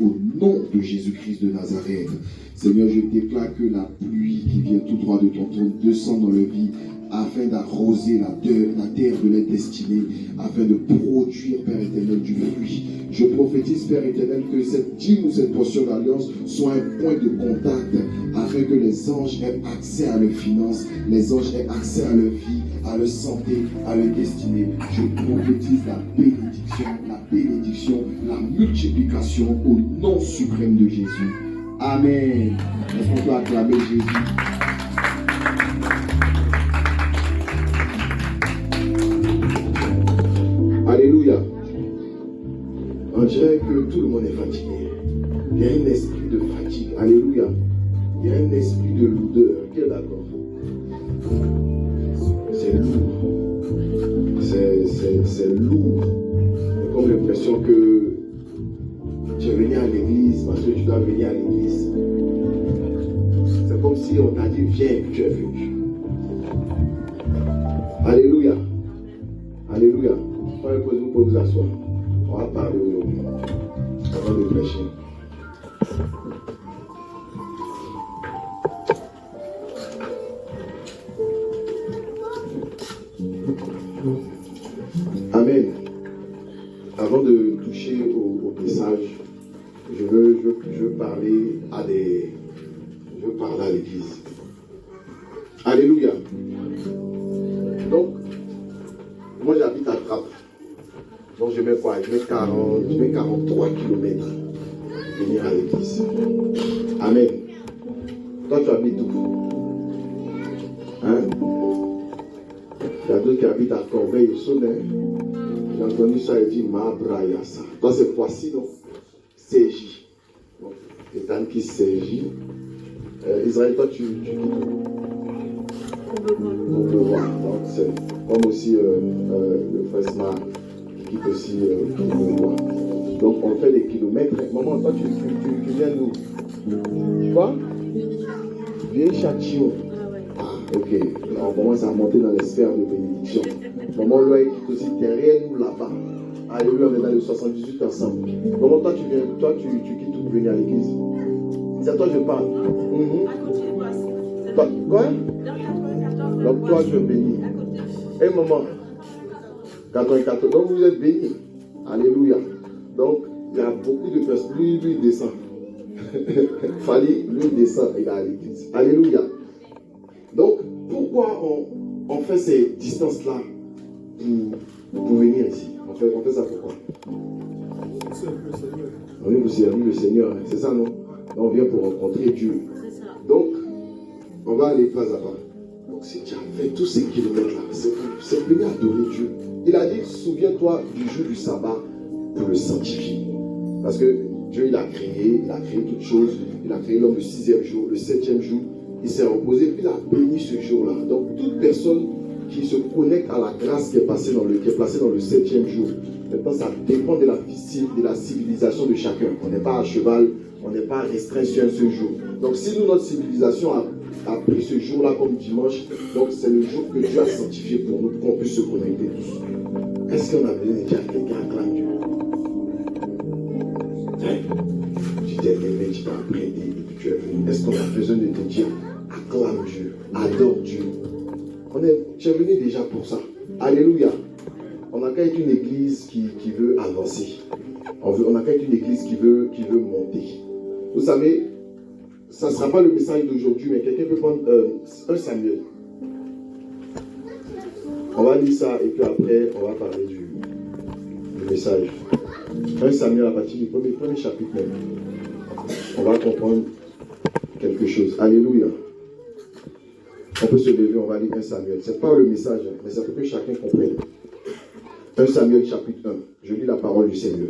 au nom de Jésus-Christ de Nazareth. Seigneur, je déclare que la pluie qui vient tout droit de ton trône descend dans leur vie afin d'arroser la terre de leur destinée, afin de produire, Père éternel, du fruit. Je prophétise, Père éternel, que cette dîme ou cette portion d'alliance soit un point de contact, afin que les anges aient accès à leurs finances, les anges aient accès à leur vie, à leur santé, à leur destinée. Je prophétise la bénédiction, la multiplication au nom suprême de Jésus. Amen. Est-ce qu'on peut acclamer Jésus? Alléluia. On dirait que tout le monde est fatigué. Il y a un esprit de fatigue. Alléluia. Il y a un esprit de lourdeur. Qui est d'accord? C'est lourd. C'est lourd. J'ai comme l'impression que tu es venu à l'église parce que tu dois venir à l'église. C'est comme si on t'a dit viens et tu es venu. Alléluia. Alléluia. Vous pouvez vous asseoir. On va parler aujourd'hui avant de prêcher. Amen. Avant de toucher au message, je veux parler à l'église. Alléluia. Donc, moi j'habite à Trappes. Donc je mets quoi? Je mets 43 km pour venir à l'église. Amen. Toi tu habites où? Hein? Il y a d'autres qui habitent à Corbeil et Sonnet. J'ai entendu ça et dit Mabrayasa. Toi c'est Poissy, non? CJ. C'est Tannes qui CJ. Israël, toi tu on peut voir. Donc c'est comme aussi le frère Smart qui quitte aussi donc on fait des kilomètres. Maman, toi tu viens d'où? Quoi? Viens Châtillon. Ah, ok. Alors, on commence à monter dans les sphères de bénédiction. Maman, Loïc quitte aussi derrière nous là-bas. Alléluia, on est dans le 78 ensemble. Maman, toi tu quittes tout pour venir à l'église. C'est à toi que je parle. Toi, quoi? Donc toi je bénis. Et maman, 94. Donc vous êtes bénis. Alléluia. Donc il y a beaucoup de personnes. Lui descend. Fali, lui descend et il est à l'église. Alléluia. Donc pourquoi on fait ces distances-là pour venir ici? On fait ça pourquoi? Oui, vous servez le Seigneur. C'est ça, non? On vient pour rencontrer Dieu. Donc, on va aller pas à pas. Donc, si tu as fait tous ces kilomètres-là, c'est venir adorer Dieu. Il a dit, souviens-toi du jour du sabbat pour le sanctifier. Parce que Dieu, il a créé toutes choses. Il a créé l'homme le 6e jour, le 7e jour. Il s'est reposé, puis il a béni ce jour-là. Donc, toute personne qui se connecte à la grâce qui est placée dans le 7e jour, maintenant, ça dépend de la civilisation de chacun. On n'est pas à cheval, on n'est pas restreint sur un seul jour. Donc, si nous, notre civilisation a pris ce jour-là comme dimanche, donc c'est le jour que Dieu a sanctifié pour nous, pour qu'on puisse se connecter tous. Est-ce qu'on a besoin de dire à quelqu'un acclame Dieu? Tu t'es levé, tu t'es apprêté et puis tu es venu. Est-ce qu'on a besoin de te dire acclame Dieu, adore Dieu? Tu es venu déjà pour ça. Alléluia. On n'a qu'à être une église qui veut avancer. On n'a qu'à être une église qui veut monter. Vous savez, ça ne sera pas le message d'aujourd'hui, mais quelqu'un peut prendre 1 Samuel. On va lire ça et puis après, on va parler du message. 1 Samuel à partir du premier chapitre même. On va comprendre quelque chose. Alléluia. On peut se lever, on va lire 1 Samuel. Ce n'est pas le message, mais c'est pour que chacun comprenne. 1 Samuel chapitre 1. Je lis la parole du Seigneur.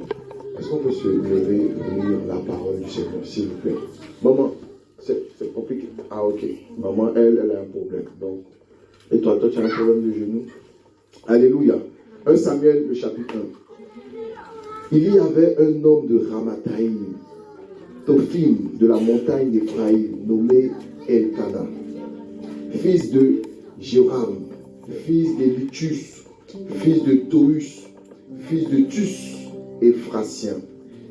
Est-ce qu'on peut se lever et lire la parole du Seigneur, s'il vous plaît? Maman, c'est compliqué. Ah, ok. Maman, elle a un problème. Donc, et toi, tu as un problème de genou? Alléluia. 1 Samuel, le chapitre 1. Il y avait un homme de Ramathaïm, Tophim, de la montagne d'Éphraïm, nommé Elkana, fils de Joram, fils d'Elitus, fils de Tohus, fils de Tus, Éphrasien.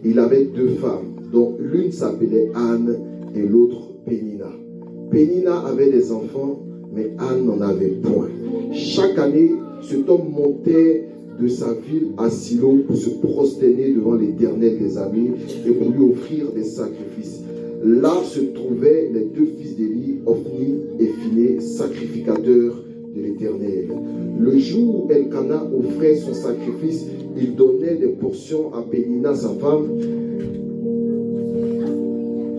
il avait 2 femmes, dont l'une s'appelait Anne et l'autre Pénina. Pénina avait des enfants, mais Anne n'en avait point. Chaque année, cet homme montait de sa ville à Silo pour se prosterner devant l'Éternel des armées et pour lui offrir des sacrifices. Là se trouvaient les 2 fils d'Élie, Ophni et Phiné, sacrificateurs de l'Éternel. Le jour où Elkana offrait son sacrifice, il donnait des portions à Pénina, sa femme,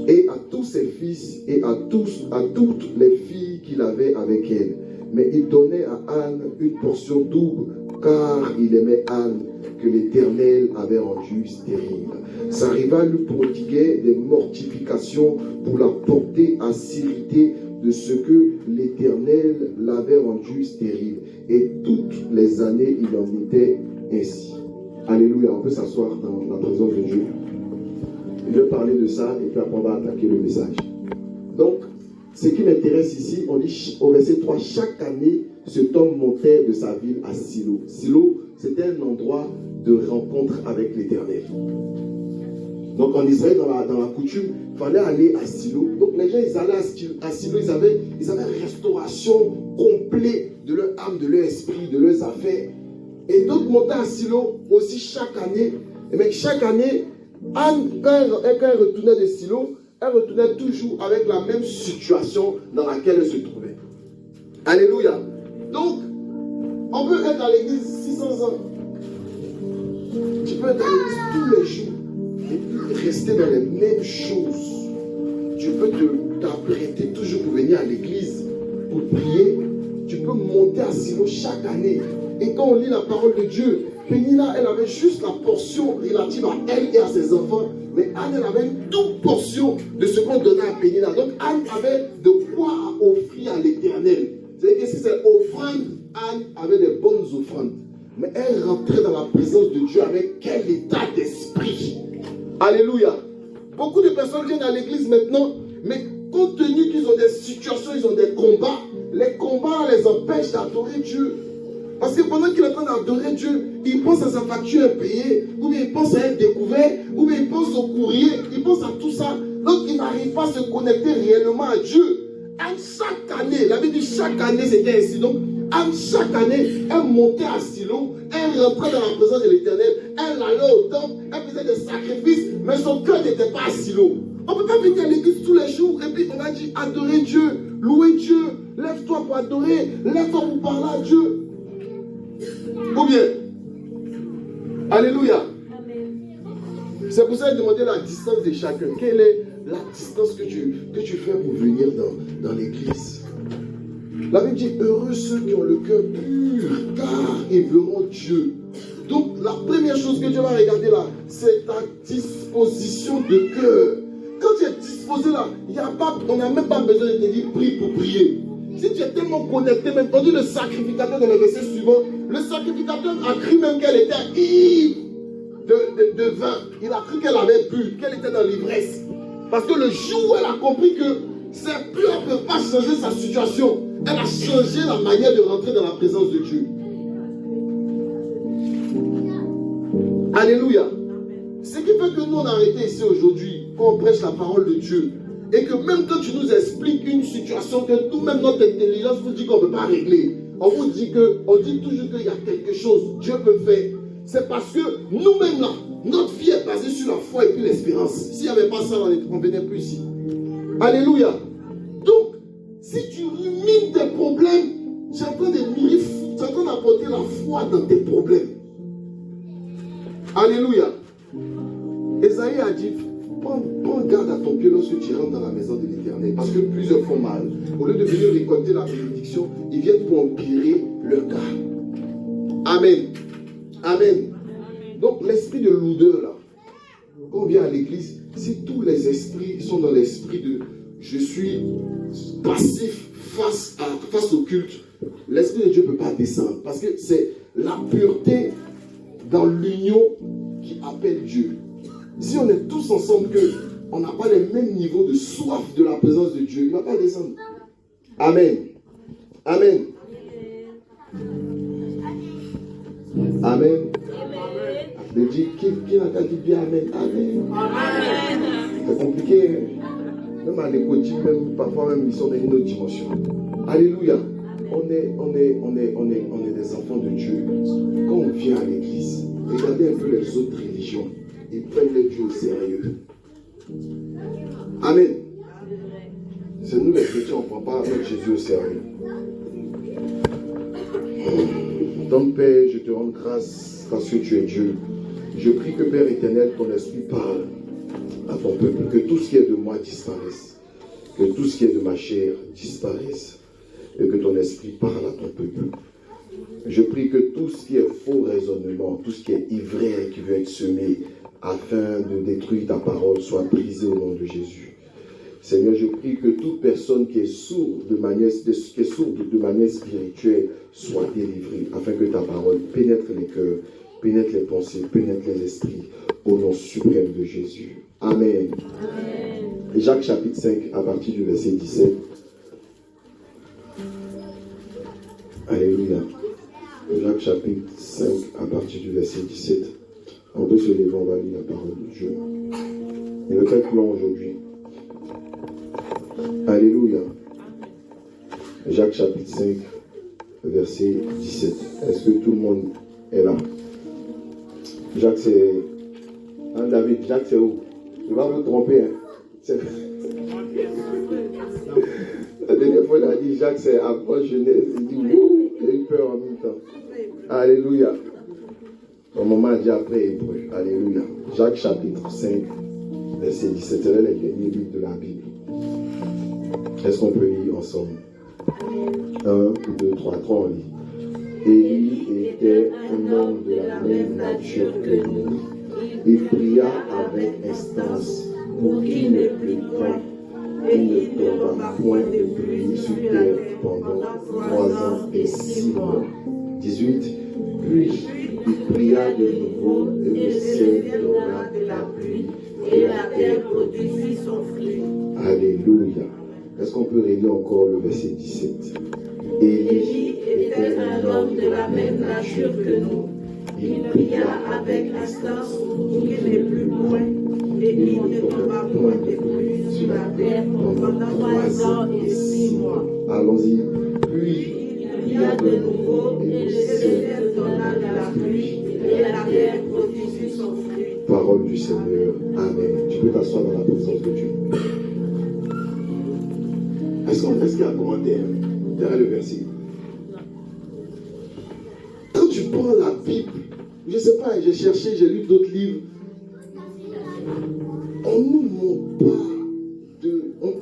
et à tous ses fils et à toutes les filles qu'il avait avec elle. Mais il donnait à Anne une portion double, car il aimait Anne, que l'Éternel avait rendue stérile. Sa rivale lui prodiguait des mortifications pour la porter à s'irriter de ce que l'Éternel l'avait rendue stérile. Et toutes les années, il en était ainsi. Alléluia, on peut s'asseoir dans la présence de Dieu. Je vais parler de ça et puis après on va attaquer le message. Donc, ce qui m'intéresse ici, on dit au verset 3, chaque année, cet homme montait de sa ville à Silo. Silo, c'était un endroit de rencontre avec l'Éternel. Donc en Israël, dans la coutume, il fallait aller à Silo. Donc les gens, ils allaient à Silo, ils avaient une restauration complète de leur âme, de leur esprit, de leurs affaires. Et d'autres montaient à Silo aussi chaque année. Et bien chaque année, Anne, quand elle retournait de Silo, elle retournait toujours avec la même situation dans laquelle elle se trouvait. Alléluia. Donc, on peut être à l'église 600 ans. Tu peux être à l'église tous les jours et puis rester dans les mêmes choses. Tu peux t'apprêter toujours pour venir à l'église, pour prier. Tu peux monter à Silo chaque année. Et quand on lit la parole de Dieu, Pénina, elle avait juste la portion relative à elle et à ses enfants. Mais Anne, elle avait une double portion de ce qu'on donnait à Pénina. Donc Anne avait de quoi offrir à l'Éternel. C'est-à-dire que si c'est offrande, Anne avait des bonnes offrandes. Mais elle rentrait dans la présence de Dieu avec quel état d'esprit. Alléluia. Beaucoup de personnes viennent à l'église maintenant, mais compte tenu qu'ils ont des situations, ils ont des combats, les combats les empêchent d'adorer Dieu. Parce que pendant qu'il est en train d'adorer Dieu, il pense à sa facture impayée, ou bien il pense à être découvert, ou bien il pense au courrier, il pense à tout ça. Donc il n'arrive pas à se connecter réellement à Dieu. Anne, chaque année, la Bible dit chaque année c'était ainsi. Donc Anne, chaque année, elle montait à Silo, elle rentrait dans la présence de l'Éternel, elle allait au temple, elle faisait des sacrifices, mais son cœur n'était pas à Silo. On ne peut pas venir à l'église tous les jours et puis on va dire adorer Dieu, louer Dieu, lève-toi pour adorer, lève-toi pour parler à Dieu. Ou bien, alléluia. C'est pour ça que je demandais la distance de chacun. Quelle est la distance que tu fais pour venir dans l'église? La Bible dit, heureux ceux qui ont le cœur pur, car ils verront Dieu. Donc la première chose que Dieu va regarder là, c'est ta disposition de cœur. Quand tu es disposé là, on n'a même pas besoin de te dire prie pour prier. Si tu es tellement connecté, même quand le sacrificateur dans le verset suivant, le sacrificateur a cru même qu'elle était ivre de vin. Il a cru qu'elle avait bu, qu'elle était dans l'ivresse. Parce que le jour où elle a compris que ses pleurs ne peuvent pas changer sa situation, elle a changé la manière de rentrer dans la présence de Dieu. Alléluia. Ce qui fait que nous on a arrêté ici aujourd'hui, quand on prêche la parole de Dieu, et que même quand tu nous expliques une situation que nous-mêmes notre intelligence vous dit qu'on ne peut pas régler, on dit toujours qu'il y a quelque chose Dieu peut faire. C'est parce que nous-mêmes là, notre vie est basée sur la foi et puis l'espérance. S'il n'y avait pas ça, on ne venait plus ici. Alléluia. Donc, si tu rumines tes problèmes, tu es en train d'apporter la foi dans tes problèmes. Alléluia. Esaïe a dit, prends garde à ton pied lorsque tu rentres dans la maison de l'Éternel, parce que plusieurs font mal. Au lieu de venir récolter la bénédiction, ils viennent pour empirer leur cas. Amen. Amen. Donc l'esprit de lourdeur là, quand on vient à l'église, si tous les esprits sont dans l'esprit de je suis passif face au culte, l'esprit de Dieu ne peut pas descendre, parce que c'est la pureté dans l'union qui appelle Dieu. Si on est tous ensemble, on n'a pas les mêmes niveaux de soif de la présence de Dieu, il ne va pas descendre. Amen. Amen. Amen. de dire qui n'a qu'à dire Amen. Amen. Amen. C'est compliqué. Hein? Même à l'école, même parfois même ils sont dans une autre dimension. Alléluia. On est des enfants de Dieu. Quand on vient à l'église, regardez un peu les autres religions. Ils prennent le Dieu au sérieux. Amen. C'est nous les chrétiens, on ne prend pas notre Jésus au sérieux. Donc Père, je te rends grâce parce que tu es Dieu. Je prie que Père éternel, ton esprit parle à ton peuple. Que tout ce qui est de moi disparaisse. Que tout ce qui est de ma chair disparaisse. Et que ton esprit parle à ton peuple. Je prie que tout ce qui est faux raisonnement, tout ce qui est ivraie qui veut être semé afin de détruire ta parole soit brisé au nom de Jésus. Seigneur, je prie que toute personne qui est sourde de manière spirituelle soit délivrée afin que ta parole pénètre les cœurs, pénètre les pensées, pénètre les esprits au nom suprême de Jésus. Amen. Amen. Jacques chapitre 5 à partir du verset 17. Alléluia. Jacques chapitre 5 à partir du verset 17. On peut se lever, on va lire la parole de Dieu. Et le texte long aujourd'hui. Alléluia. Jacques chapitre 5, verset 17. Est-ce que tout le monde est là? Jacques c'est... Hein, David, Jacques c'est où? Je ne vais pas me tromper. Hein. La dernière fois, il a dit Jacques c'est après Genèse. Il dit ouh, il a eu peur en même temps. Alléluia. Au moment a dit après Hébreu. Alléluia. Jacques chapitre 5, verset 17. C'est les derniers livres de la Bible. Est-ce qu'on peut lire ensemble? 1, 2, 3, on lit. Élie était un homme de la même nature que nous. Il pria avec instance pour qu'il ne plût point. Et il ne tomba point de pluie sur terre pendant 3 ans et 6 mois. 18. Puis il pria de nouveau et le ciel donna de la pluie et la terre produisit son fruit. Alléluia. Est-ce qu'on peut relire encore le verset 17? Élie était un homme de la même nature que nous. Il pria avec instance pour qu'il ne plût point, et il ne tomba point de pluie sur la terre pendant 3 ans et 6 mois. Allons-y. Puis il pria de nouveau, et le ciel donna de la pluie, et la terre produisit son fruit. Parole du Seigneur. Amen. Tu peux t'asseoir dans la présence de Dieu. Est-ce qu'il y a un commentaire derrière le verset? Quand tu prends la Bible, je ne sais pas, j'ai cherché, j'ai lu d'autres livres. On ne nous montre pas on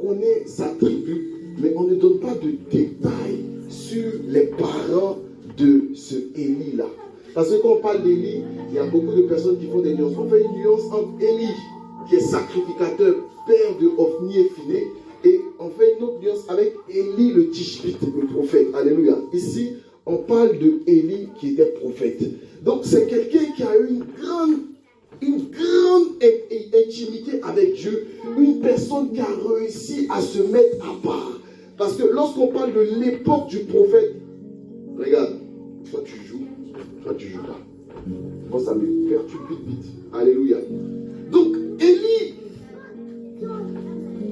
connaît sa tribu, mais on ne donne pas de détails sur les parents de ce Élie-là. Parce que quand on parle d'Élie, il y a beaucoup de personnes qui font des nuances. On fait une nuance entre Élie, qui est sacrificateur, père de Ophni et Phiné, et on fait une autre nuance avec Élie le Tishbite, le prophète. Alléluia. Ici, on parle de Élie qui était prophète. Donc c'est quelqu'un qui a eu une grande intimité avec Dieu, une personne qui a réussi à se mettre à part. Parce que lorsqu'on parle de l'époque du prophète, regarde, soit tu joues pas. Moi ça me perturbe vite. Alléluia. Donc Élie,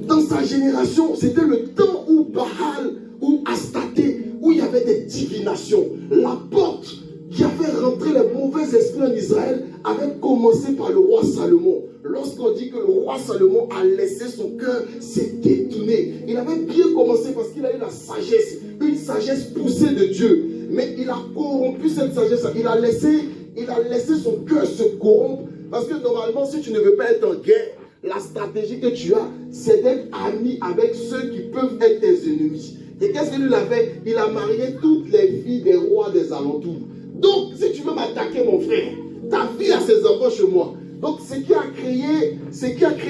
dans sa génération, c'était le temps où Baal, où Astarté, où il y avait des divinations. La porte qui a fait rentrer les mauvais esprits en Israël avait commencé par le roi Salomon. Lorsqu'on dit que le roi Salomon a laissé son cœur se détourner, il avait bien commencé parce qu'il a eu la sagesse, une sagesse poussée de Dieu. Mais il a corrompu cette sagesse. Il a laissé son cœur se corrompre. Parce que normalement, si tu ne veux pas être en guerre, la stratégie que tu as, c'est d'être ami avec ceux qui peuvent être tes ennemis. Et qu'est-ce qu'il a fait? Il a marié toutes les filles des rois des alentours. Donc, si tu veux m'attaquer, mon frère, ta fille a ses enfants chez moi. Donc, ce qui a créé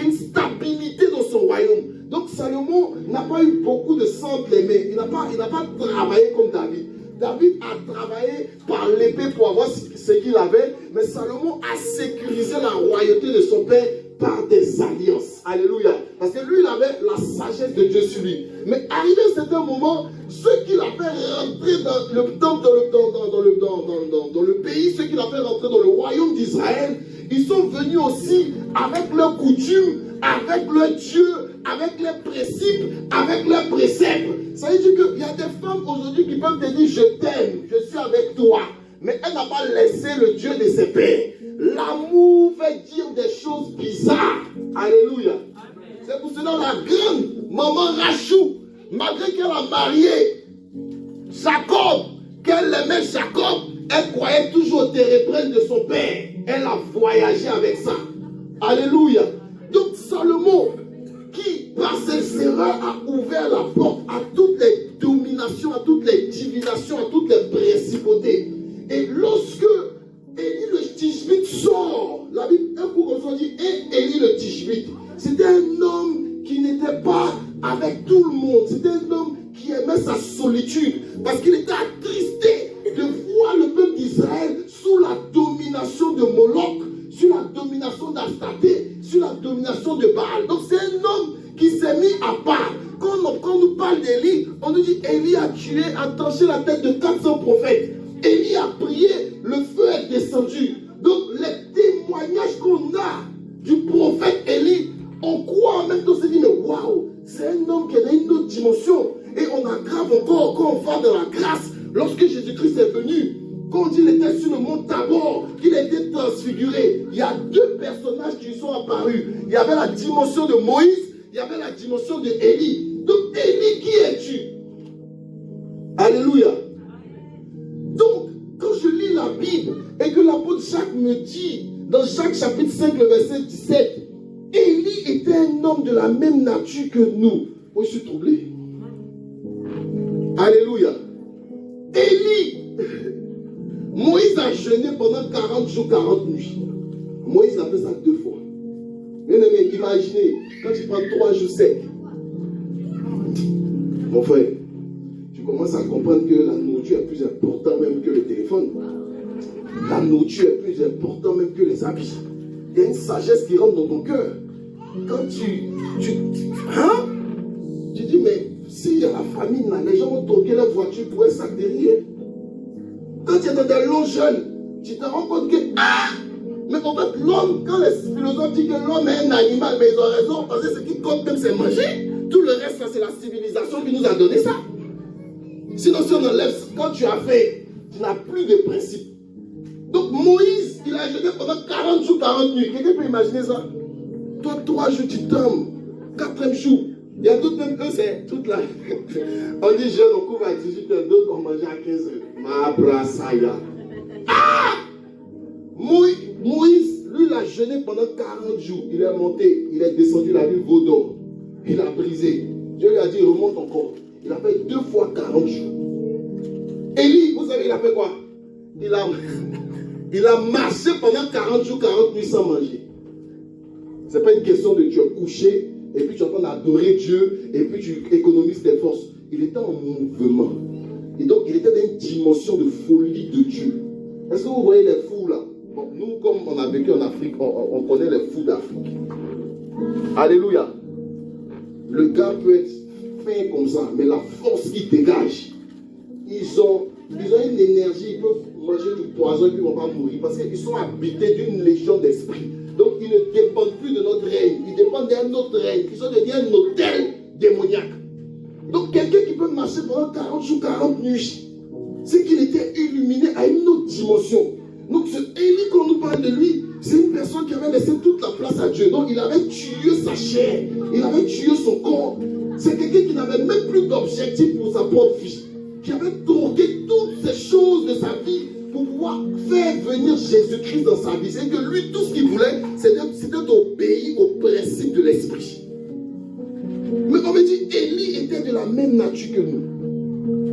une stabilité dans son royaume. Donc, Salomon n'a pas eu beaucoup de sang entre les mains. Il n'a pas travaillé comme David. David a travaillé par l'épée pour avoir ce qu'il avait, mais Salomon a sécurisé la royauté de son père par des alliances. Alléluia. Parce que lui, il avait la sagesse de Dieu sur lui. Mais arrivé à un certain moment, ceux qui l'ont fait rentrer dans le pays, ceux qui l'ont fait rentrer dans le royaume d'Israël, ils sont venus aussi avec leurs coutumes, avec leurs dieux, avec leurs principes, avec leurs préceptes. Ça veut dire qu'il y a des femmes aujourd'hui qui peuvent te dire je t'aime, je suis avec toi. Mais elle n'a pas laissé le Dieu de ses pères. L'amour fait dire des choses bizarres. Alléluia. C'est pour cela la grande maman Rachou, malgré qu'elle a marié Jacob, qu'elle aimait Jacob, elle croyait toujours au térébrène de son père. Elle a voyagé avec ça. Alléluia. Donc Salomon, qui par ses erreurs a ouvert la porte à toutes les dominations, à toutes les divinations, à toutes les principautés. Et lorsque Élie le Tishbite sort, la Bible, un coup comme ça dit, et Élie le Tishbite, c'était un homme qui n'était pas avec tout le monde. C'était un homme qui aimait sa solitude, parce qu'il était attristé de voir le peuple d'Israël sous la domination de Moloch, sous la domination d'Astarté, sous la domination de Baal. Donc c'est un homme qui s'est mis à part. Quand on nous parle d'Élie, on nous dit Élie a tué, a tranché la tête de 400 prophètes. Élie a prié, le feu est descendu. Donc les témoignages qu'on a du prophète Élie, on croit en même temps, on se dit mais waouh, c'est un homme qui a une autre dimension. Et on aggrave encore quand on va dans la grâce. Lorsque Jésus-Christ est venu, quand il était sur le mont Tabor, qu'il a été transfiguré, il y a deux personnages qui sont apparus. Il y avait la dimension de Moïse, il y avait la dimension de Élie. Donc Élie, qui es-tu? Alléluia. Donc, quand je lis la Bible et que l'apôtre Jacques me dit, dans Jacques chapitre 5, le verset 17, Élie était un homme de la même nature que nous. Moi, je suis troublé. Alléluia. Élie, Moïse a jeûné pendant 40 jours, 40 nuits. Moïse a fait ça 2 fois. Bien aimé, imaginez, quand tu prends 3 jours secs, mon frère, tu commences à comprendre que la nourriture est plus importante même que le téléphone. La nourriture est plus importante même que les habits. Il y a une sagesse qui rentre dans ton cœur. Quand tu dis, mais s'il y a la famine, là, les gens vont toquer leur voiture pour un sac de riz. Quand tu es dans des longs jeûnes, tu te rends compte que, mais en fait, l'homme, quand les philosophes disent que l'homme est un animal, mais ils ont raison, parce que ce qui compte même, c'est manger. Tout le reste, là, c'est la civilisation qui nous a donné ça. Sinon, si on enlève, quand tu as fait, tu n'as plus de principe. Donc, Moïse, il a jeûné pendant 40 jours, 40 nuits. Quelqu'un peut imaginer ça? Toi, 3 jours, tu tombes. 4e jour. Il y a d'autres, même eux, c'est toute la. On dit jeûne, on couvre à 18h, d'autres, on mange à 15h. Ma brassaya. Moïse, lui, il a jeûné pendant 40 jours. Il est monté, il est descendu la ville Vaudor. Il a brisé. Dieu lui a dit, remonte encore. Il a fait 2 fois 40 jours. Élie, vous savez, il a fait quoi? Il a marché pendant 40 jours, 40 nuits sans manger. Ce n'est pas une question de tu es couché et puis tu es en train d'adorer Dieu et puis tu économises tes forces. Il était en mouvement. Et donc, il était dans une dimension de folie de Dieu. Est-ce que vous voyez les fous là? Bon, nous, comme on a vécu en Afrique, on connaît les fous d'Afrique. Alléluia. Le gars peut être fin comme ça, mais la force qui dégage, ils ont une énergie, ils peuvent manger du poison et puis ils ne vont pas mourir parce qu'ils sont habités d'une légion d'esprit. Donc ils ne dépendent plus de notre règne, ils dépendent d'un autre règne, ils sont devenus un hôtel démoniaque. Donc quelqu'un qui peut marcher pendant 40 jours, 40 nuits, c'est qu'il était illuminé à une autre dimension. Donc ce Élie, quand on nous parle de lui, c'est une personne qui avait laissé toute la place à Dieu. Donc il avait tué sa chair, il avait tué son corps. C'est quelqu'un qui n'avait même plus d'objectif pour sa propre vie, qui avait troqué toutes ces choses de sa vie pour pouvoir faire venir Jésus-Christ dans sa vie. C'est que lui, tout ce qu'il voulait, c'était d'obéir au principe de l'esprit. Mais on me dit, Élie était de la même nature que nous.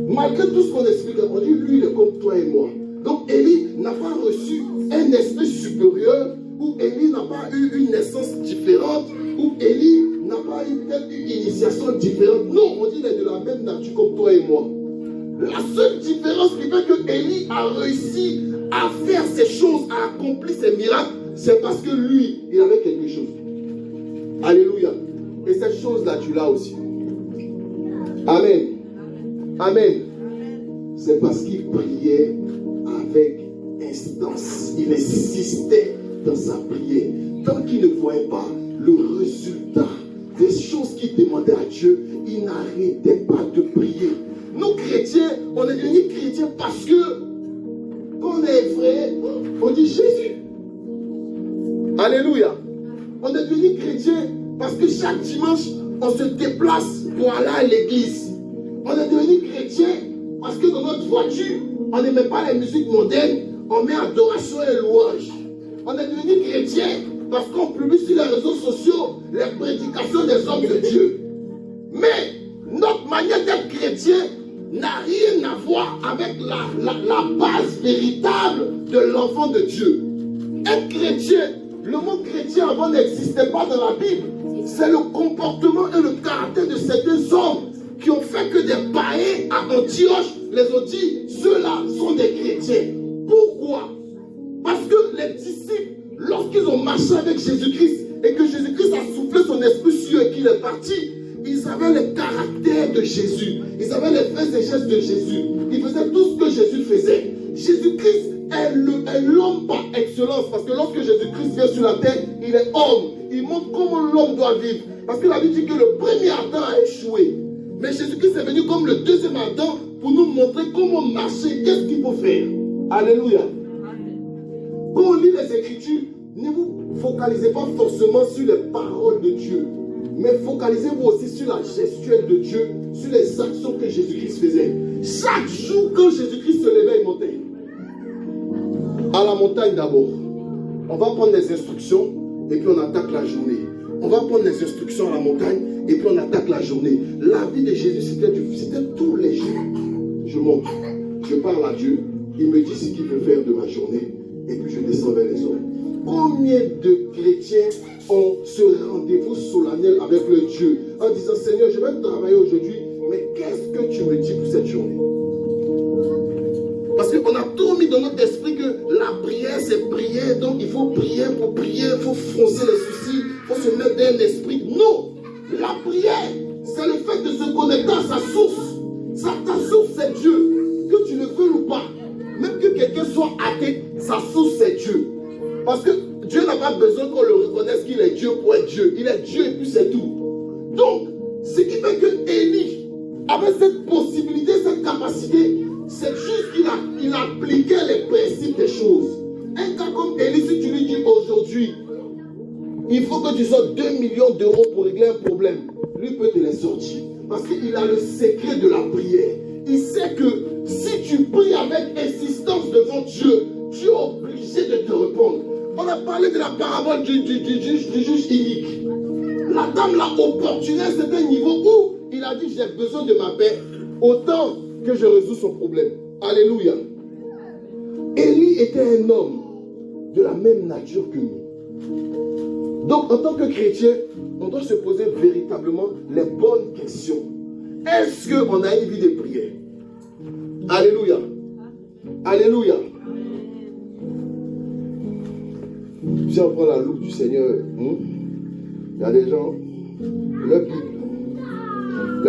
Malgré tout ce qu'on explique, on dit, lui, il est comme toi et moi. Donc Élie n'a pas reçu un esprit supérieur, ou Élie n'a pas eu une naissance différente, ou Élie n'a pas eu peut-être une initiation différente. Non, on dit qu'il est de la même nature comme toi et moi. La seule différence qui fait que Élie a réussi à faire ces choses, à accomplir ces miracles, c'est parce que lui, il avait quelque chose. Alléluia. Et cette chose-là, tu l'as aussi. Amen. Amen. C'est parce qu'il priait avec instance. Il insistait dans sa prière. Tant qu'il ne voyait pas le résultat des choses qu'il demandait à Dieu, il n'arrêtait pas de prier. Nous chrétiens, on est devenus chrétiens parce que quand on est effrayé, on dit Jésus. Alléluia. On est devenus chrétiens parce que chaque dimanche, on se déplace pour aller à l'église. On est devenus chrétiens parce que dans notre voiture, on n'aimait pas les musiques modernes, on met adoration et louange. On est devenus chrétiens parce qu'on publie sur les réseaux sociaux les prédications des hommes de Dieu. Mais notre manière d'être chrétien n'a rien à voir avec la base véritable de l'enfant de Dieu. Être chrétien, le mot chrétien avant n'existait pas dans la Bible. C'est le comportement et le caractère de certains hommes qui ont fait que des païens à Antioche les ont dit, ceux-là sont des chrétiens. Pourquoi? Parce que les disciples, lorsqu'ils ont marché avec Jésus-Christ et que Jésus-Christ a soufflé son esprit sur eux et qu'il est parti, ils avaient le caractère de Jésus. Ils avaient les faits et gestes de Jésus. Ils faisaient tout ce que Jésus faisait. Jésus-Christ est l'homme par excellence. Parce que lorsque Jésus-Christ vient sur la terre, il est homme. Il montre comment l'homme doit vivre. Parce que la Bible dit que le premier Adam a échoué. Mais Jésus-Christ est venu comme le deuxième Adam pour nous montrer comment marcher, qu'est-ce qu'il faut faire. Alléluia. Quand on lit les Écritures, ne vous focalisez pas forcément sur les paroles de Dieu. Mais focalisez-vous aussi sur la gestuelle de Dieu, sur les actions que Jésus-Christ faisait. Chaque jour, quand Jésus-Christ se levait, il montait. À la montagne d'abord. On va prendre les instructions et puis on attaque la journée. On va prendre les instructions à la montagne et puis on attaque la journée. La vie de Jésus, c'était tous les jours. Je monte, je parle à Dieu, il me dit ce qu'il veut faire de ma journée et puis je descends vers les hommes. Combien de chrétiens ont ce rendez-vous solennel avec le Dieu en disant Seigneur, je vais travailler aujourd'hui, mais qu'est-ce que tu me dis pour cette journée? Parce qu'on a tout mis dans notre esprit que la prière, c'est prier, donc il faut prier pour prier, il faut foncer les soucis, il faut se mettre dans un esprit. Non! La prière, c'est le fait de se connecter à sa source. Ta source, c'est Dieu. Que tu le veux ou pas, même que quelqu'un soit athée, sa source, c'est Dieu. Parce que Dieu n'a pas besoin qu'on le reconnaisse qu'il est Dieu pour être Dieu. Il est Dieu et puis c'est tout. Donc, ce qui fait que Élie avait cette possibilité, cette capacité, c'est juste qu'il appliquait les principes des choses. Un gars comme Élie, si tu lui dis aujourd'hui, il faut que tu sortes 2 millions d'euros pour régler un problème, lui peut te les sortir. Parce qu'il a le secret de la prière. Il sait que si tu pries avec insistance devant Dieu, Dieu est obligé de te répondre. On a parlé de la parabole du juge inique. La dame l'a opportuné à un certain niveau où il a dit j'ai besoin de ma paix autant que je résous son problème. Alléluia. Élie était un homme de la même nature que nous. Donc en tant que chrétien, on doit se poser véritablement les bonnes questions. Est-ce qu'on a une vie de prière? Alléluia. Alléluia. Si on prend la loupe du Seigneur, il y a des gens, leur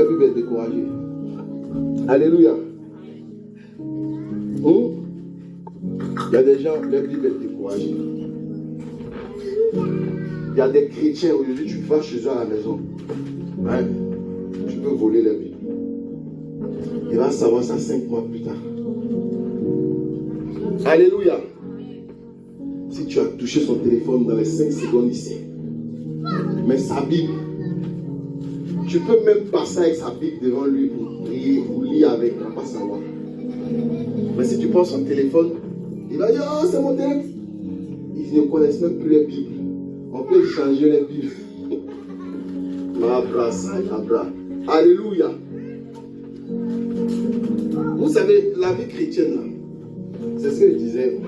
Bible est découragée. Alléluia. Il y a des gens, leur Bible est découragée. Il y a des chrétiens, aujourd'hui, tu vas chez eux à la maison. Hein? Tu peux voler leur Bible. Il va savoir ça 5 mois plus tard. Alléluia. Si tu as touché son téléphone dans les 5 secondes ici, mais sa Bible, tu peux même passer avec sa Bible devant lui pour prier, pour lire avec, il ne va pas savoir. Mais si tu prends son téléphone, il va dire, oh c'est mon téléphone. Ils ne connaissent même plus les Bibles. On peut changer les Bibles. Alléluia. Vous savez, la vie chrétienne, là, c'est ce que je disais.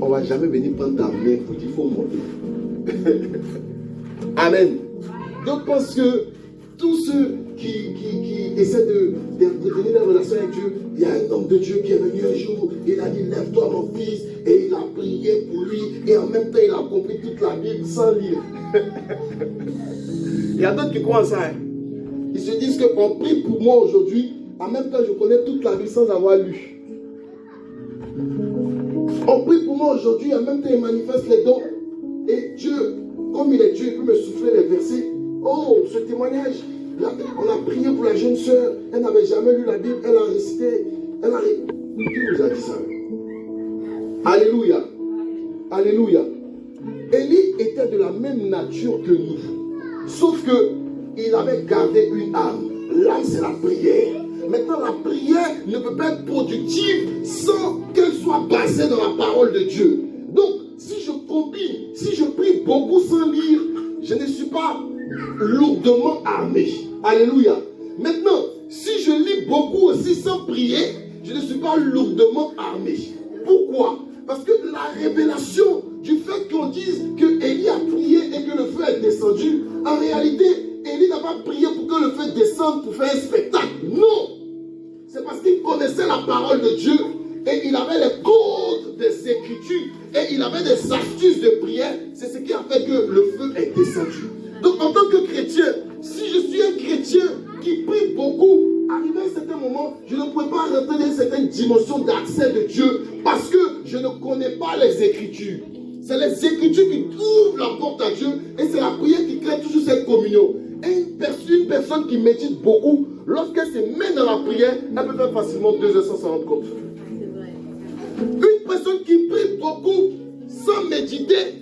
On ne va jamais venir prendre ta main pour dire qu'il faut monter. Amen. Donc, parce que tous ceux qui essaient d'entretenir des relations avec Dieu. Il y a un homme de Dieu qui est venu un jour, il a dit lève-toi mon fils, et il a prié pour lui, et en même temps il a compris toute la Bible sans lire. Il y a d'autres qui croient en ça. Hein. Ils se disent qu'on prie pour moi aujourd'hui, en même temps je connais toute la Bible sans avoir lu. On prie pour moi aujourd'hui, en même temps il manifeste les dons. Et Dieu, comme il est Dieu, il peut me souffler les versets. Oh, ce témoignage, on a prié pour la jeune sœur, elle n'avait jamais lu la Bible, elle a récité, Qui vous a dit ça? Alléluia. Alléluia. Élie était de la même nature que nous. Sauf que il avait gardé une âme. L'âme, c'est la prière. Maintenant, la prière ne peut pas être productive sans qu'elle soit basée dans la parole de Dieu. Donc, si je combine, si je prie beaucoup sans lire, je ne suis pas lourdement armé. Alléluia. Maintenant, si je lis beaucoup aussi sans prier, je ne suis pas lourdement armé. Pourquoi? Parce que la révélation du fait qu'on dise que Élie a prié et que le feu est descendu, en réalité, Élie n'a pas prié pour que le feu descende pour faire un spectacle. Non! C'est parce qu'il connaissait la parole de Dieu et il avait les codes des Écritures et il avait des astuces de prière. C'est ce qui a fait que le feu est descendu. Donc en tant que chrétien, si je suis un chrétien qui prie beaucoup, arrivé à un certain moment, je ne pouvais pas rentrer dans une certaine dimension d'accès de Dieu parce que je ne connais pas les Écritures. C'est les Écritures qui ouvrent la porte à Dieu et c'est la prière qui crée toujours cette communion. Et une personne qui médite beaucoup, lorsqu'elle se met dans la prière, elle peut faire facilement 2 heures sans s'en rendre compte. Une personne qui prie beaucoup sans méditer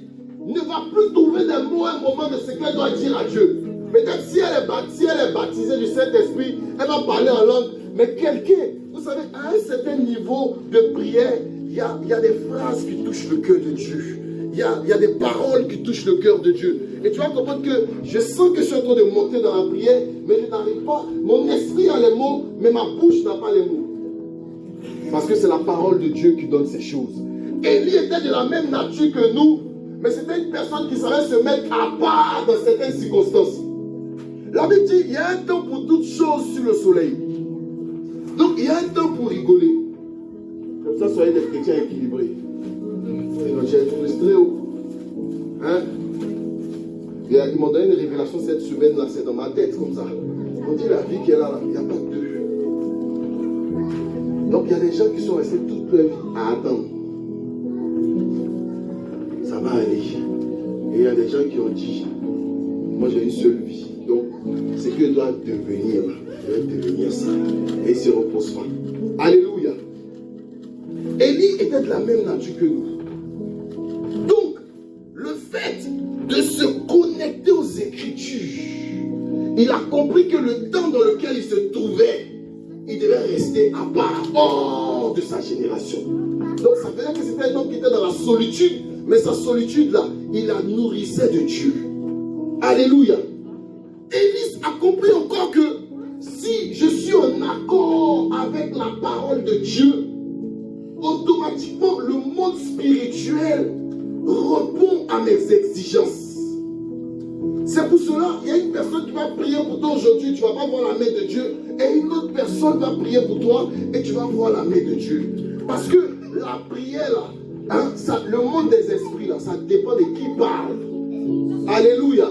ne va plus trouver des mots à un moment de ce qu'elle doit dire à Dieu. Peut-être si elle est baptisée du Saint-Esprit, elle va parler en langue. Mais quelqu'un, vous savez, à un certain niveau de prière, il y a des phrases qui touchent le cœur de Dieu. Il y a des paroles qui touchent le cœur de Dieu. Et tu vas comprendre que je sens que je suis en train de monter dans la prière, mais je n'arrive pas. Mon esprit a les mots, mais ma bouche n'a pas les mots. Parce que c'est la parole de Dieu qui donne ces choses. Élie était de la même nature que nous, mais c'était une personne qui savait se mettre à part dans certaines circonstances. La Bible dit, il y a un temps pour toutes choses sur le soleil. Donc il y a un temps pour rigoler. Comme ça, soyez des chrétiens équilibrés. Et j'ai frustré. Hein? Ils m'ont donné une révélation cette semaine là, c'est dans ma tête comme ça. On dit la vie qui est là, il n'y a pas de deux. Donc il y a des gens qui sont restés toute leur vie à attendre. Ça va aller. Et il y a des gens qui ont dit, moi j'ai une seule vie. Donc ce que je dois devenir, je vais devenir ça. Et ils ne se reposent pas. Alléluia. Élie était de la même nature que nous. Donc, le fait de se connecter aux Écritures, il a compris que le temps dans lequel il se trouvait, il devait rester à part, hors de sa génération. Donc, ça veut dire que c'était un homme qui était dans la solitude, mais sa solitude-là, il la nourrissait de Dieu. Alléluia. Élie a compris encore que si je suis en accord avec la parole de Dieu, automatiquement, le monde spirituel répond à mes exigences. C'est pour cela, il y a une personne qui va prier pour toi aujourd'hui, tu ne vas pas voir la main de Dieu, et une autre personne va prier pour toi, et tu vas voir la main de Dieu. Parce que la prière, là, hein, le monde des esprits, là, ça dépend de qui parle. Alléluia.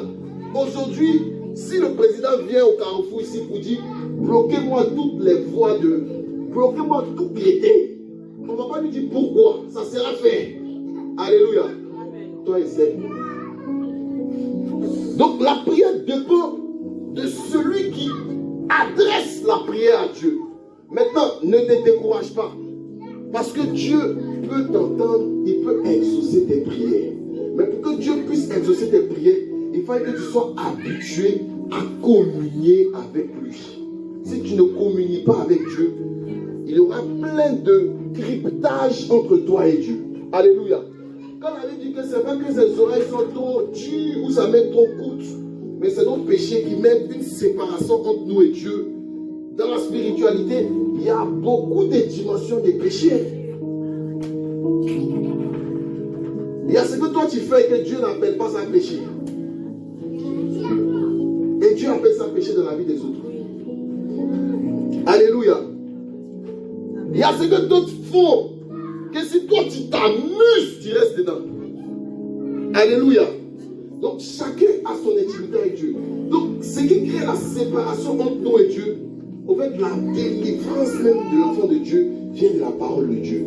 Aujourd'hui, si le président vient au Carrefour ici pour dire, bloquez-moi toutes les voies bloquez-moi toutes les dés. On ne va pas lui dire pourquoi, ça sera fait. Alléluia. Toi, essaie. Donc la prière dépend de celui qui adresse la prière à Dieu. Maintenant, ne te décourage pas. Parce que Dieu peut t'entendre, il peut exaucer tes prières. Mais pour que Dieu puisse exaucer tes prières, il faut que tu sois habitué à communier avec lui. Si tu ne communies pas avec Dieu, il y aura plein de cryptage entre toi et Dieu. Alléluia. Quand la Bible dit que c'est pas que ses oreilles sont trop dures ou sa main trop courte, mais c'est notre péché qui met une séparation entre nous et Dieu. Dans la spiritualité, il y a beaucoup de dimensions des péchés. Il y a ce que toi tu fais et que Dieu n'appelle pas ça péché. Et Dieu appelle ça péché dans la vie des autres. Alléluia. Il y a ce que d'autres font, que si toi tu t'amuses, tu restes dedans. Alléluia. Donc chacun a son intimité avec Dieu. Donc ce qui crée la séparation entre nous et Dieu, en fait la délivrance même de l'enfant de Dieu vient de la parole de Dieu.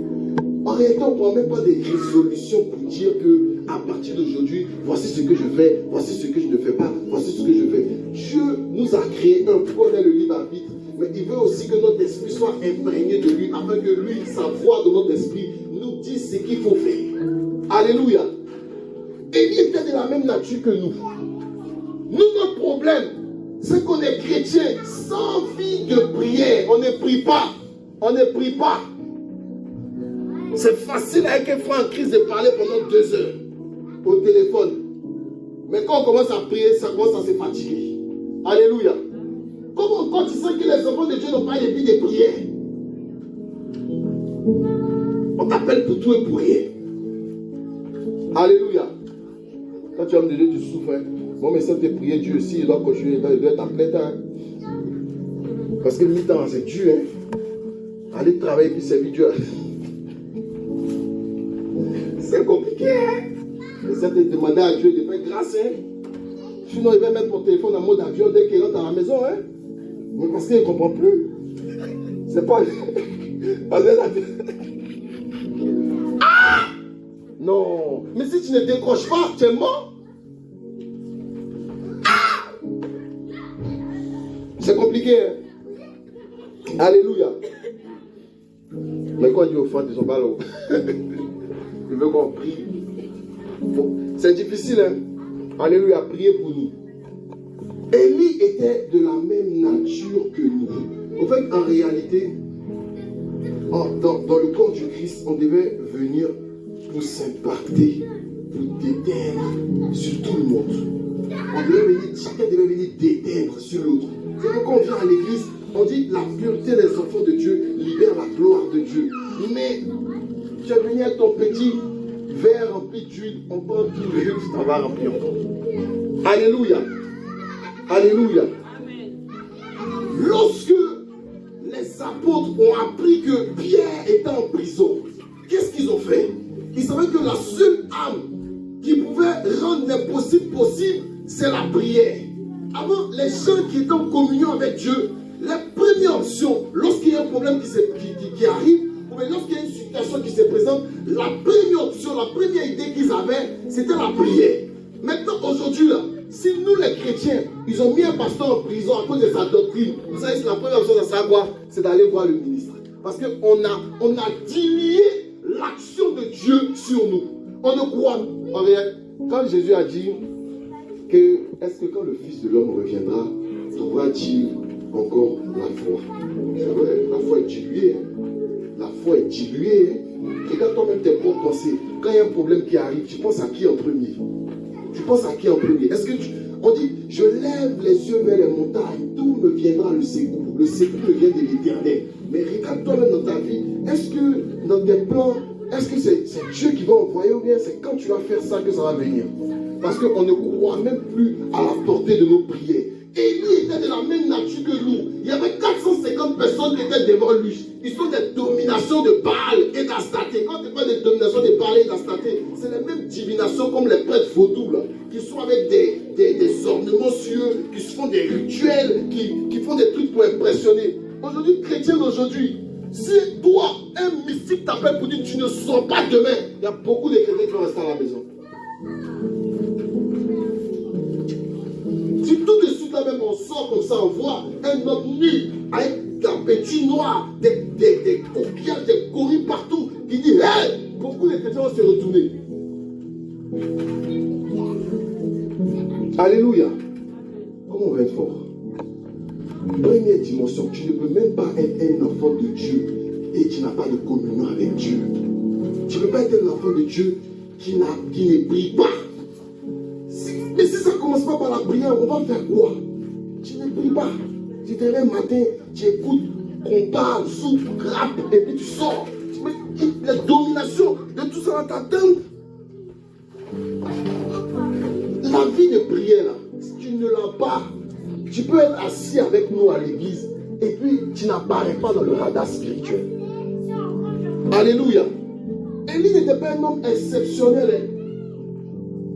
En réalité, on ne prend même pas des résolutions pour dire que à partir d'aujourd'hui, voici ce que je fais, voici ce que je ne fais pas, voici ce que je fais. Dieu nous a créé un point dans le libre arbitre, mais il veut aussi que notre esprit soit imprégné de lui, afin que lui, sa voix de notre esprit, nous dise ce qu'il faut faire. Alléluia. Élie était de la même nature que nous. Nous, notre problème, c'est qu'on est chrétien sans vie de prière. On ne prie pas. On ne prie pas. C'est facile avec un frère en crise de parler pendant 2 heures au téléphone. Mais quand on commence à prier, ça commence à se fatiguer. Alléluia. Comment quand tu sens que les enfants de Dieu n'ont pas de vie de prière? On t'appelle pour tout et pour rien. Alléluia. Quand tu as de Dieu, tu souffres. Hein? Bon, mais ça te prier Dieu aussi, il doit continuer, il doit être en plein temps. Hein? Parce que mi-temps, c'est Dieu. Hein? Aller travailler puis servir Dieu. C'est compliqué. Hein? Mais ça te demander à Dieu de faire grâce. Hein? Sinon, il va mettre ton téléphone en mode avion dès qu'il rentre dans la maison. Hein? Mais parce qu'il ne comprend plus. C'est pas. Parce que ah! Non. Mais si tu ne décroches pas, tu es mort. Ah! C'est compliqué. Hein? Alléluia. Mais quand il dit au frère, ils sont pas là. Il veut qu'on prie. C'est difficile. Hein? Alléluia. Priez pour nous. Élie était de la même nature que nous. En fait, en réalité, dans le corps du Christ, on devait venir pour s'impacter, pour déteindre sur tout le monde. On devait venir, chacun devait venir déteindre sur l'autre. Quand on vient à l'église, on dit la pureté des enfants de Dieu libère la gloire de Dieu. Mais tu es venu avec ton petit verre rempli d'huile, on prend tout l'huile, tu t'en vas remplir encore. Alléluia. Alléluia. Amen. Lorsque les apôtres ont appris que Pierre était en prison, qu'est-ce qu'ils ont fait? Ils savaient que la seule âme qui pouvait rendre l'impossible possible, c'est la prière. Avant, les gens qui étaient en communion avec Dieu, la première option, lorsqu'il y a un problème qui arrive, ou bien lorsqu'il y a une situation qui se présente, la première option, la première idée qu'ils avaient, c'était la prière. Maintenant, aujourd'hui, là, si nous les chrétiens, ils ont mis un pasteur en prison à cause de sa doctrine, vous savez, c'est la première chose à savoir, c'est d'aller voir le ministre. Parce qu'on a dilué l'action de Dieu sur nous. On ne croit en rien. Quand Jésus a dit que, est-ce que quand le Fils de l'homme reviendra, trouvera-t-il encore la foi? C'est vrai, la foi est diluée. La foi est diluée. Regarde toi-même tes propres pensées. Quand il y a un problème qui arrive, tu penses à qui en premier? Tu penses à qui en premier? Est-ce que on dit, je lève les yeux vers les montagnes, d'où me viendra le secours? Le secours me vient de l'Éternel. Mais regarde toi-même dans ta vie. Est-ce que dans tes plans, est-ce que c'est Dieu qui va envoyer ou bien c'est quand tu vas faire ça que ça va venir? Parce qu'on ne croit même plus à la portée de nos prières. Élie était de la même nature que nous. Il y avait 450 personnes qui étaient devant lui. Ils sont des dominations de Baal et d'Astaté. Quand tu parles de domination de Baal et d'Astaté, c'est les mêmes divinations comme les prêtres vaudous, là, qui sont avec des ornements sur eux, qui se font des rituels, qui font des trucs pour impressionner. Aujourd'hui, chrétien d'aujourd'hui, si toi, un mystique t'appelle pour dire tu ne sors pas demain, il y a beaucoup de chrétiens qui vont rester à la maison. Si tout de suite là même on sort comme ça, on voit un homme nu avec un petit noir, des coquillages, des gorilles partout, qui dit hey, beaucoup de chrétiens vont se retourner. Alléluia. Comment on va être fort? Première dimension, tu ne peux même pas être un enfant de Dieu et tu n'as pas de communion avec Dieu. Tu ne peux pas être un enfant de Dieu qui ne prie pas. Mais si ça ne commence pas par la prière, on va faire quoi? Tu ne pries pas. Tu te réveilles matin, tu écoutes, qu'on parle, soupe, rap, et puis tu sors. Tu mets la domination de tout ça dans ta tête. La vie de prière, là, si tu ne l'as pas, tu peux être assis avec nous à l'église et puis tu n'apparais pas dans le radar spirituel. Alléluia. Élie n'était pas un homme exceptionnel.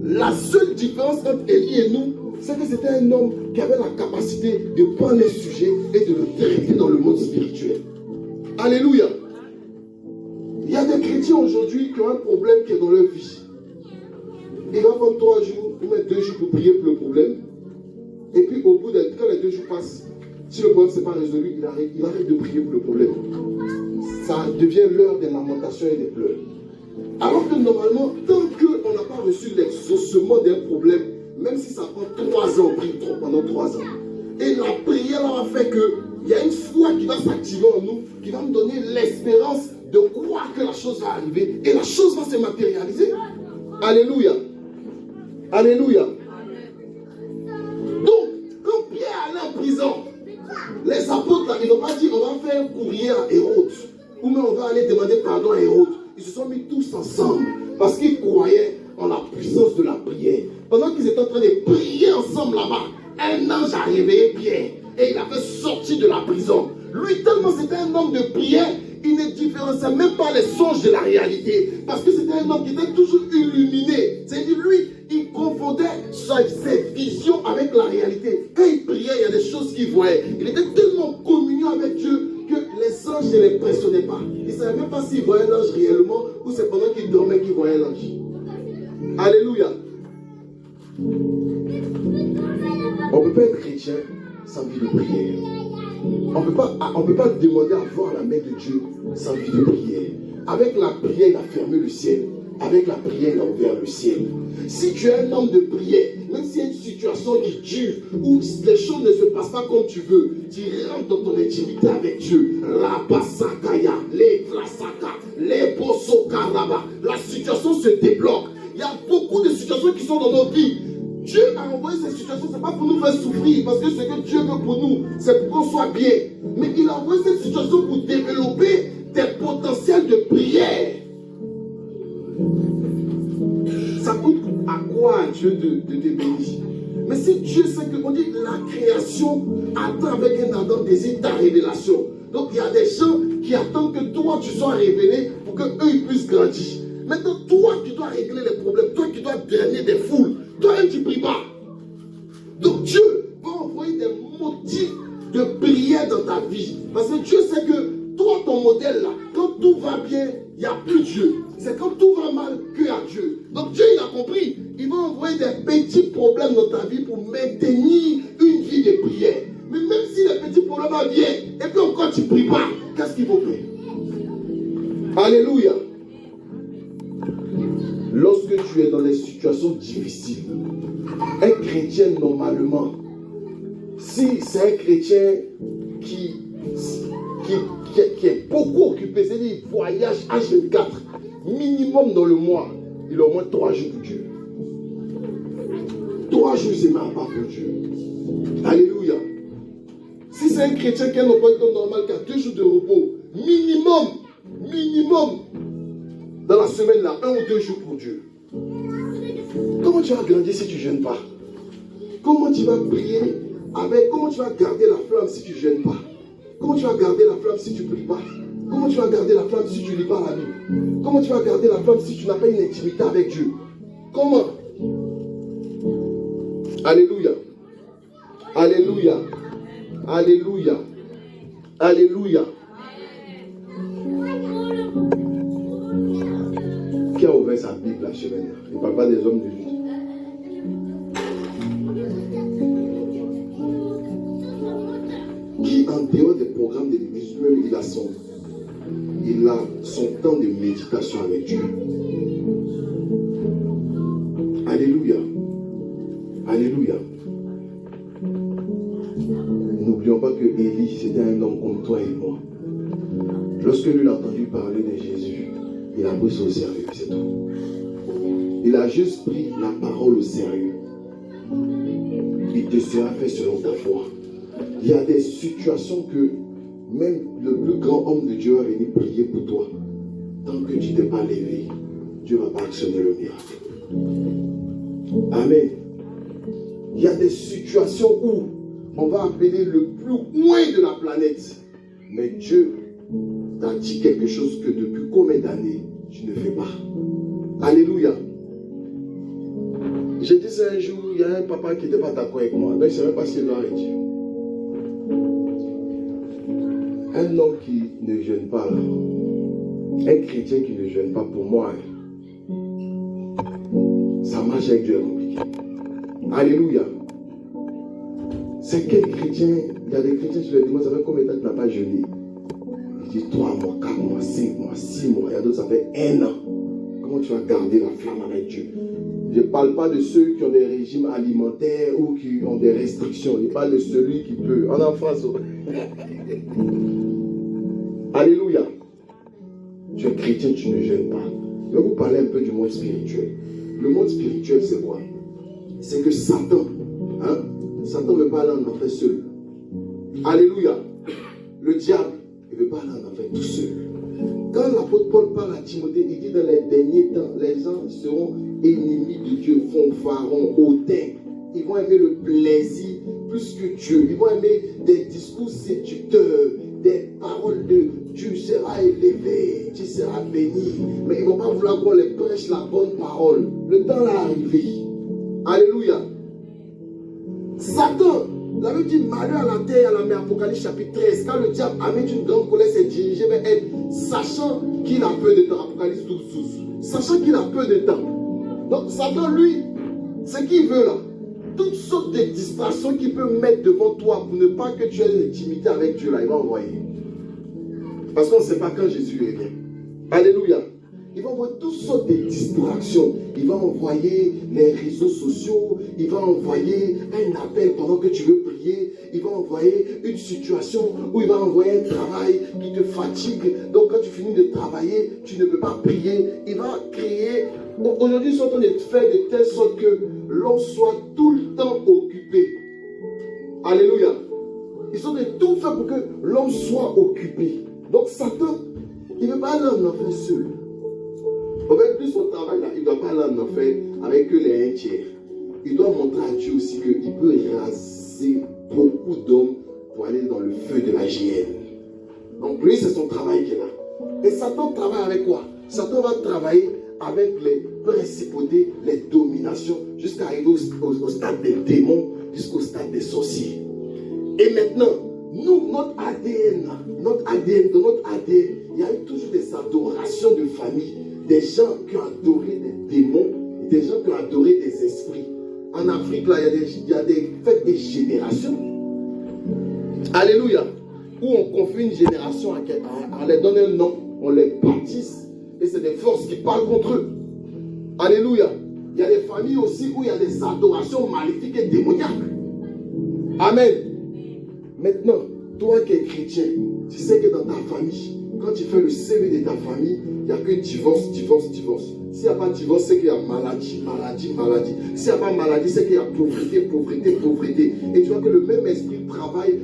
La seule différence entre Élie et nous, c'est que c'était un homme qui avait la capacité de prendre les sujets et de le traiter dans le monde spirituel. Alléluia. Il y a des chrétiens aujourd'hui qui ont un problème qui est dans leur vie. Il va prendre 3 jours, il met 2 jours pour prier pour le problème. Et puis au bout quand les 2 jours passent, si le problème ne s'est pas résolu, il arrête de prier pour le problème. Ça devient l'heure des lamentations et des pleurs. Alors que normalement, tant qu'on n'a pas reçu l'exaucement d'un problème, même si ça prend 3 ans, on prie pendant 3 ans. Et la prière a fait qu'il y a une foi qui va s'activer en nous, qui va me donner l'espérance de croire que la chose va arriver et la chose va se matérialiser. Alléluia. Alléluia. Donc, quand Pierre allait en prison, les apôtres, là, ils n'ont pas dit on va faire un courrier à Hérode, ou même on va aller demander pardon à Hérode. Ils se sont mis tous ensemble parce qu'ils croyaient en la puissance de la prière. Pendant qu'ils étaient en train de prier ensemble là-bas, un ange a réveillé Pierre et il a fait sortir de la prison. Lui, tellement c'était un homme de prière, il ne différenciait même pas les songes de la réalité. Parce que c'était un homme qui était toujours illuminé. C'est-à-dire, lui, il confondait ses visions avec la réalité. Quand il priait, il y a des choses qu'il voyait. Il était tellement en communion avec Dieu que les anges ne l'impressionnaient pas. Il ne savait même pas s'il voyait un ange réellement ou c'est pendant qu'il dormait qu'il voyait l'ange. Alléluia. On ne peut pas être chrétien sans vie de prière. On ne peut pas demander à voir la main de Dieu sans vie de prière. Avec la prière, il a fermé le ciel. Avec la prière, il a ouvert le ciel. Si tu es un homme de prière, même s'il y a une situation qui dure, où les choses ne se passent pas comme tu veux, tu rentres dans ton intimité avec Dieu. La basakaya, les flasaka, les bosokaraba. La situation se débloque. Il y a beaucoup de situations qui sont dans nos vies. Dieu a envoyé ces situations, ce n'est pas pour nous faire souffrir, parce que ce que Dieu veut pour nous, c'est pour qu'on soit bien. Mais il a envoyé cette situation pour développer des potentiels de prière. Ça coûte à quoi à Dieu de te bénir? Mais si Dieu sait qu'on dit la création attend avec un ardent désir ta révélation. Donc il y a des gens qui attendent que toi tu sois révélé pour qu'eux ils puissent grandir. Maintenant, toi qui dois régler les problèmes, toi qui dois drainer des foules, toi-même tu ne pries pas. Donc Dieu va envoyer des motifs de prière dans ta vie. Parce que Dieu sait que toi, ton modèle là, quand tout va bien, il n'y a plus Dieu. C'est quand tout va mal qu'il y a Dieu. Donc Dieu, il a compris. Il va envoyer des petits problèmes dans ta vie pour maintenir une vie de prière. Mais même si les petits problèmes viennent, et puis encore tu ne pries pas, qu'est-ce qu'il faut faire? Alléluia. Lorsque tu es dans des situations difficiles, un chrétien normalement, si c'est un chrétien qui est beaucoup occupé, c'est-à-dire qu'il voyage H24, minimum dans le mois, il a au moins 3 jours pour Dieu. 3 jours, c'est même pas pour Dieu. Alléluia. Si c'est un chrétien qui a un emploi de temps normal, qui a 2 jours de repos, minimum, dans la semaine là, 1 ou 2 jours pour Dieu. Comment tu vas grandir si tu ne jeûnes pas? Comment tu vas prier comment tu vas garder la flamme si tu ne jeûnes pas? Comment tu vas garder la flamme si tu ne pries pas? Comment tu vas garder la flamme si tu ne lis pas la Bible? Comment tu vas garder la flamme si tu n'as pas une intimité avec Dieu? Comment? Alléluia. Alléluia. Alléluia. Alléluia. Qui a ouvert sa Bible la semaine? Il ne parle pas des hommes de Dieu. Qui en dehors des programmes de l'église, même il a son temps de méditation avec Dieu. Alléluia. Alléluia. N'oublions pas que Élie, c'était un homme comme toi et moi. Lorsque lui a entendu parler de Jésus, il a pris ça au sérieux, c'est tout. Il a juste pris la parole au sérieux. Il te sera fait selon ta foi. Il y a des situations que même le plus grand homme de Dieu va venir prier pour toi. Tant que tu ne t'es pas levé, Dieu ne va pas actionner le miracle. Amen. Il y a des situations où on va appeler le plus loin de la planète. Mais Dieu t'a dit quelque chose que depuis combien d'années tu ne fais pas. Alléluia. J'ai dit ça un jour, il y a un papa qui n'était pas d'accord avec moi. Donc il ne savait pas ce qu'il doit dire. Un homme qui ne jeûne pas, là, un chrétien qui ne jeûne pas, pour moi, ça marche avec Dieu est compliqué. Alléluia. C'est quel chrétien? Il y a des chrétiens, je leur demande, ça fait combien de temps que tu n'as pas jeûné? Il dit 3 mois, 4 mois, 5 mois, 6 mois. Il y a d'autres, ça fait 1 an. Comment tu vas garder la flamme avec Dieu? Je ne parle pas de ceux qui ont des régimes alimentaires ou qui ont des restrictions. Je parle de celui qui peut. En France. Alléluia. Tu es chrétien, tu ne jeûnes pas. Je vais vous parler un peu du monde spirituel. Le monde spirituel, c'est quoi? C'est que Satan, Satan ne veut pas aller en enfer seul. Alléluia. Le diable, il ne veut pas aller en enfer tout seul. Quand l'apôtre Paul parle à Timothée, il dit dans les derniers temps, les gens seront ennemis de Dieu, fanfarons, hautains. Ils vont aimer le plaisir plus que Dieu. Ils vont aimer des discours séducteurs, des paroles de tu seras élevé, tu seras béni. Mais ils ne vont pas vouloir qu'on les prêche la bonne parole. Le temps est arrivé. Alléluia. Satan, la Bible dit malheur à la terre, à la mer, Apocalypse chapitre 13. Quand le diable avec une grande colère s'est dirigé vers elle, sachant qu'il a peu de temps. Apocalypse 12, 12. Sachant qu'il a peu de temps. Donc Satan, lui, ce qu'il veut là, toutes sortes de distractions qu'il peut mettre devant toi pour ne pas que tu aies une intimité avec Dieu là, il va envoyer. Parce qu'on ne sait pas quand Jésus revient. Alléluia. Il va envoyer toutes sortes de distractions. Il va envoyer les réseaux sociaux. Il va envoyer un appel pendant que tu veux prier. Il va envoyer une situation où il va envoyer un travail qui te fatigue. Donc quand tu finis de travailler, tu ne peux pas prier. Il va créer... Aujourd'hui, ils sont en train de faire de telle sorte que l'on soit tout le temps occupé. Alléluia. Ils sont en train de tout faire pour que l'homme soit occupé. Donc Satan, il ne veut pas aller en enfer seul. En fait, plus son travail là, il ne doit pas aller en enfer avec que les 1 tiers. Il doit montrer à Dieu aussi qu'il peut raser beaucoup d'hommes pour aller dans le feu de la GN. Donc lui, c'est son travail qu'il a. Et Satan travaille avec quoi? Satan va travailler avec les principautés, les dominations, jusqu'à arriver au stade des démons, jusqu'au stade des sorciers. Et maintenant, nous, notre ADN, dans notre ADN, il y a eu toujours des adorations de famille, des gens qui ont adoré des démons, des gens qui ont adoré des esprits. En Afrique, là, il y a des fêtes des générations. Alléluia. Où on confie une génération, on les donne un nom, on les baptise, et c'est des forces qui parlent contre eux. Alléluia. Il y a des familles aussi où il y a des adorations maléfiques et démoniaques. Amen. Maintenant, toi qui es chrétien, tu sais que dans ta famille, quand tu fais le CV de ta famille, il n'y a que divorce, divorce, divorce. S'il n'y a pas de divorce, c'est qu'il y a maladie, maladie, maladie. S'il n'y a pas de maladie, c'est qu'il y a pauvreté, pauvreté, pauvreté. Et tu vois que le même esprit travaille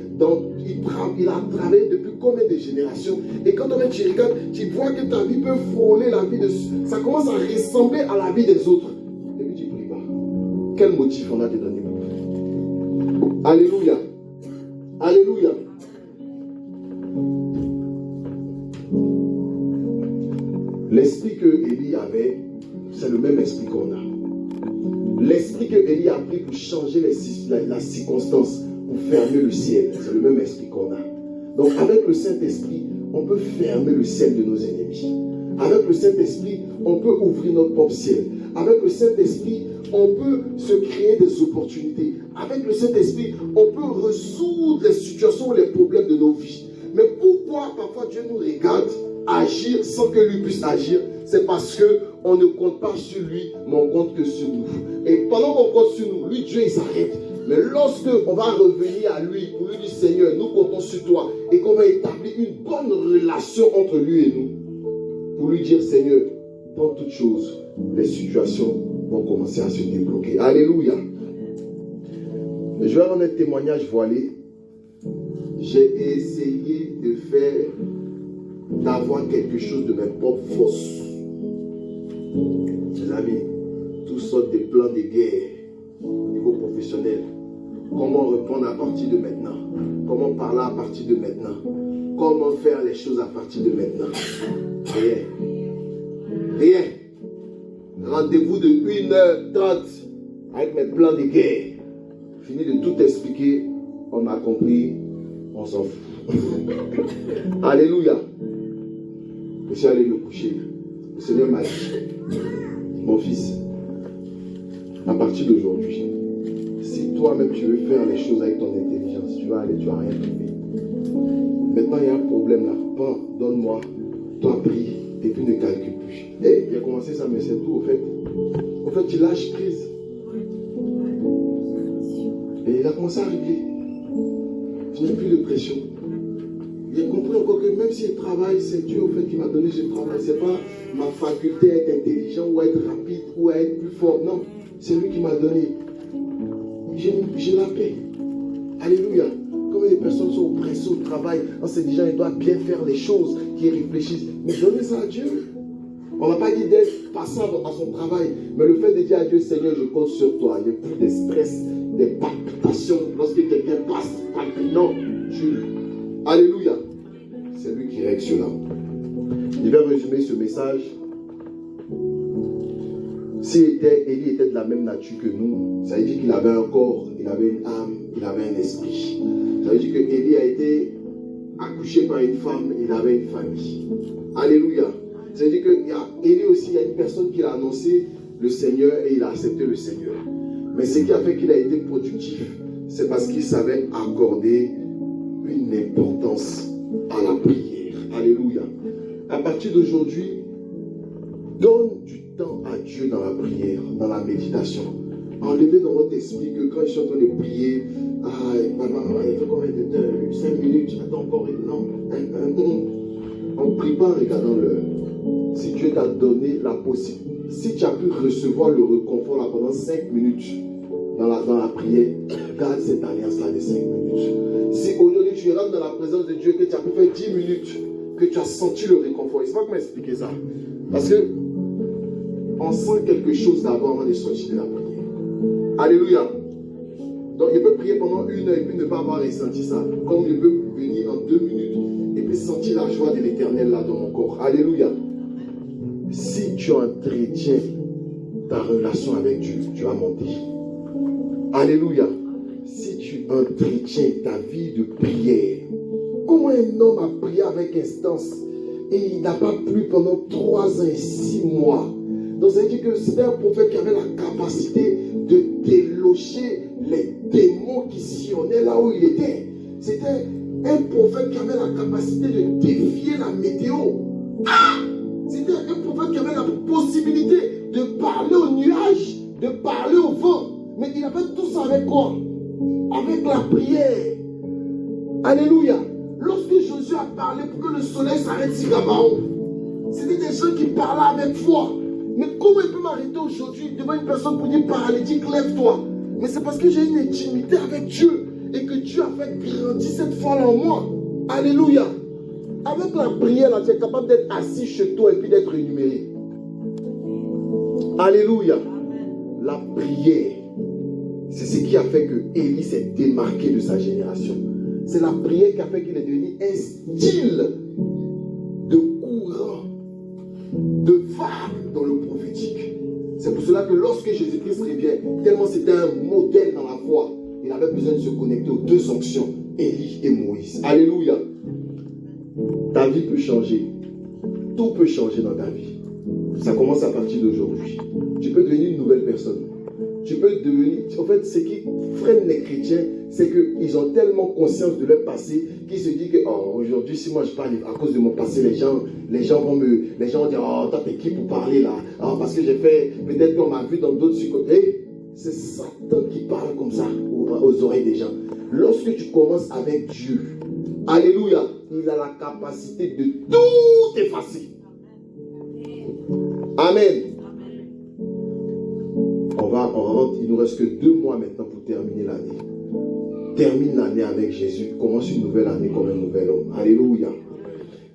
il a travaillé depuis combien de générations. Et quand tu regardes, tu vois que ta vie peut frôler la vie de... Ça commence à ressembler à la vie des autres. Et puis tu ne pries pas. Quel motif on a de donner? Alléluia. Alléluia. L'esprit que Élie avait, c'est le même esprit qu'on a. L'esprit que Élie a pris pour changer la circonstance, pour fermer le ciel, c'est le même esprit qu'on a. Donc avec le Saint-Esprit, on peut fermer le ciel de nos ennemis. Avec le Saint-Esprit, on peut ouvrir notre propre ciel. Avec le Saint-Esprit, on peut se créer des opportunités. Avec le Saint-Esprit, on peut résoudre les situations ou les problèmes de nos vies. Mais pourquoi parfois Dieu nous regarde agir sans que lui puisse agir? C'est parce qu'on ne compte pas sur lui, mais on compte que sur nous. Et pendant qu'on compte sur nous, lui, Dieu, il s'arrête. Mais lorsque on va revenir à lui pour lui dire Seigneur, nous comptons sur toi, et qu'on va établir une bonne relation entre lui et nous, pour lui dire Seigneur, dans toutes choses, les situations vont commencer à se débloquer. Alléluia. Je vais rendre un témoignage voilé. J'ai essayé de faire, d'avoir quelque chose de mes propres forces. Mes amis, toutes sortes de plans de guerre au niveau professionnel. Comment répondre à partir de maintenant? Comment parler à partir de maintenant? Comment faire les choses à partir de maintenant? Rien. Rien. Rendez-vous de 1h30 avec mes plans de guerre. Fini de tout expliquer. On a compris. On s'en fout. Alléluia. Je suis allé me coucher. Le Seigneur m'a dit, mon fils, à partir d'aujourd'hui, si toi-même tu veux faire les choses avec ton intelligence, tu vas aller, tu vas rien trouver. Maintenant, il y a un problème là. Prends, donne-moi, toi prie, et puis ne calcule plus. Et il a commencé ça, mais c'est tout au fait. Au fait, tu lâches prise. Et il a commencé à régler. Je n'ai plus de pression. J'ai compris encore que même si je travaille, c'est Dieu au fait qui m'a donné ce travail. Ce n'est pas ma faculté à être intelligent ou à être rapide ou à être plus fort. Non, c'est lui qui m'a donné. J'ai la paix. Alléluia. Comme les personnes sont oppressées au travail, en se disant qu'ils doivent bien faire les choses, qu'ils réfléchissent. Mais donnez ça à Dieu. On n'a pas dit d'être passant à son travail, mais le fait de dire à Dieu, Seigneur, je compte sur toi. Il n'y a plus de stress, des palpitations lorsque quelqu'un passe. Non, Dieu. Alléluia. C'est lui qui règle cela. Il va résumer ce message. Si Élie était de la même nature que nous, ça veut dire qu'il avait un corps, il avait une âme, il avait un esprit. Ça veut dire que Élie a été accouché par une femme, il avait une famille. Alléluia. Ça veut dire que Élie aussi, il y a une personne qui a annoncé le Seigneur et il a accepté le Seigneur. Mais ce qui a fait qu'il a été productif, c'est parce qu'il savait accorder une importance à la prière. Alléluia. À partir d'aujourd'hui, donne du temps à Dieu dans la prière, dans la méditation. Enlevez dans votre esprit que quand je suis en train de prier, il faut combien de temps? 5 minutes, attends encore. Non. On ne prie pas en regardant l'heure. Si Dieu t'a donné la possibilité, si tu as pu recevoir le réconfort là pendant 5 minutes dans la prière, garde cette alliance-là de 5 minutes. Si aujourd'hui tu rentres dans la présence de Dieu, que tu as pu faire 10 minutes, que tu as senti le réconfort, il ne faut pas comment expliquer ça. Parce que on sent quelque chose d'abord avant de sortir de la prière. Alléluia. Donc je peux prier pendant 1 heure et puis ne pas avoir ressenti ça. Comme je peux venir en 2 minutes et puis sentir la joie de l'Éternel là dans mon corps. Alléluia. Si tu entretiens ta relation avec Dieu, tu vas monter. Alléluia. Si tu entretiens ta vie de prière, comment un homme a prié avec instance et il n'a pas plu pendant 3 ans et 6 mois? Donc ça veut dire que c'était un prophète qui avait la capacité de déloger les démons qui sillonnaient là où il était. C'était un prophète qui avait la capacité de défier la météo. C'était un prophète qui avait la possibilité de parler aux nuages, de parler au vent. Mais il avait tout ça avec quoi? Avec la prière. Alléluia. Lorsque Josué a parlé pour que le soleil s'arrête sur Gabaon, c'était des gens qui parlaient avec foi. Mais comment il peut m'arrêter aujourd'hui devant une personne pour dire paralytique, lève-toi? Mais c'est parce que j'ai une intimité avec Dieu et que Dieu a fait grandir cette foi-là en moi. Alléluia. Avec la prière, là, tu es capable d'être assis chez toi et puis d'être énuméré. Alléluia. La prière, c'est ce qui a fait que Élie s'est démarqué de sa génération. C'est la prière qui a fait qu'il est devenu un style de courant, de vague dans le prophétique. C'est pour cela que lorsque Jésus-Christ revient, tellement c'était un modèle dans la foi, il avait besoin de se connecter aux 2 onctions, Élie et Moïse. Alléluia. Ta vie peut changer. Tout peut changer dans ta vie. Ça commence à partir d'aujourd'hui. Tu peux devenir une nouvelle personne. Tu peux devenir... En fait, ce qui freine les chrétiens, c'est qu'ils ont tellement conscience de leur passé qu'ils se disent que aujourd'hui, si moi je parle à cause de mon passé, les gens vont dire toi t'es qui pour parler là? Parce que j'ai fait... Peut-être qu'on m'a vu dans d'autres côtés. C'est Satan qui parle comme ça aux oreilles des gens. Lorsque tu commences avec Dieu, alléluia, il a la capacité de tout effacer. Amen. On rentre, il nous reste que 2 mois maintenant pour terminer l'année. Termine l'année avec Jésus. Commence une nouvelle année comme un nouvel homme. Alléluia.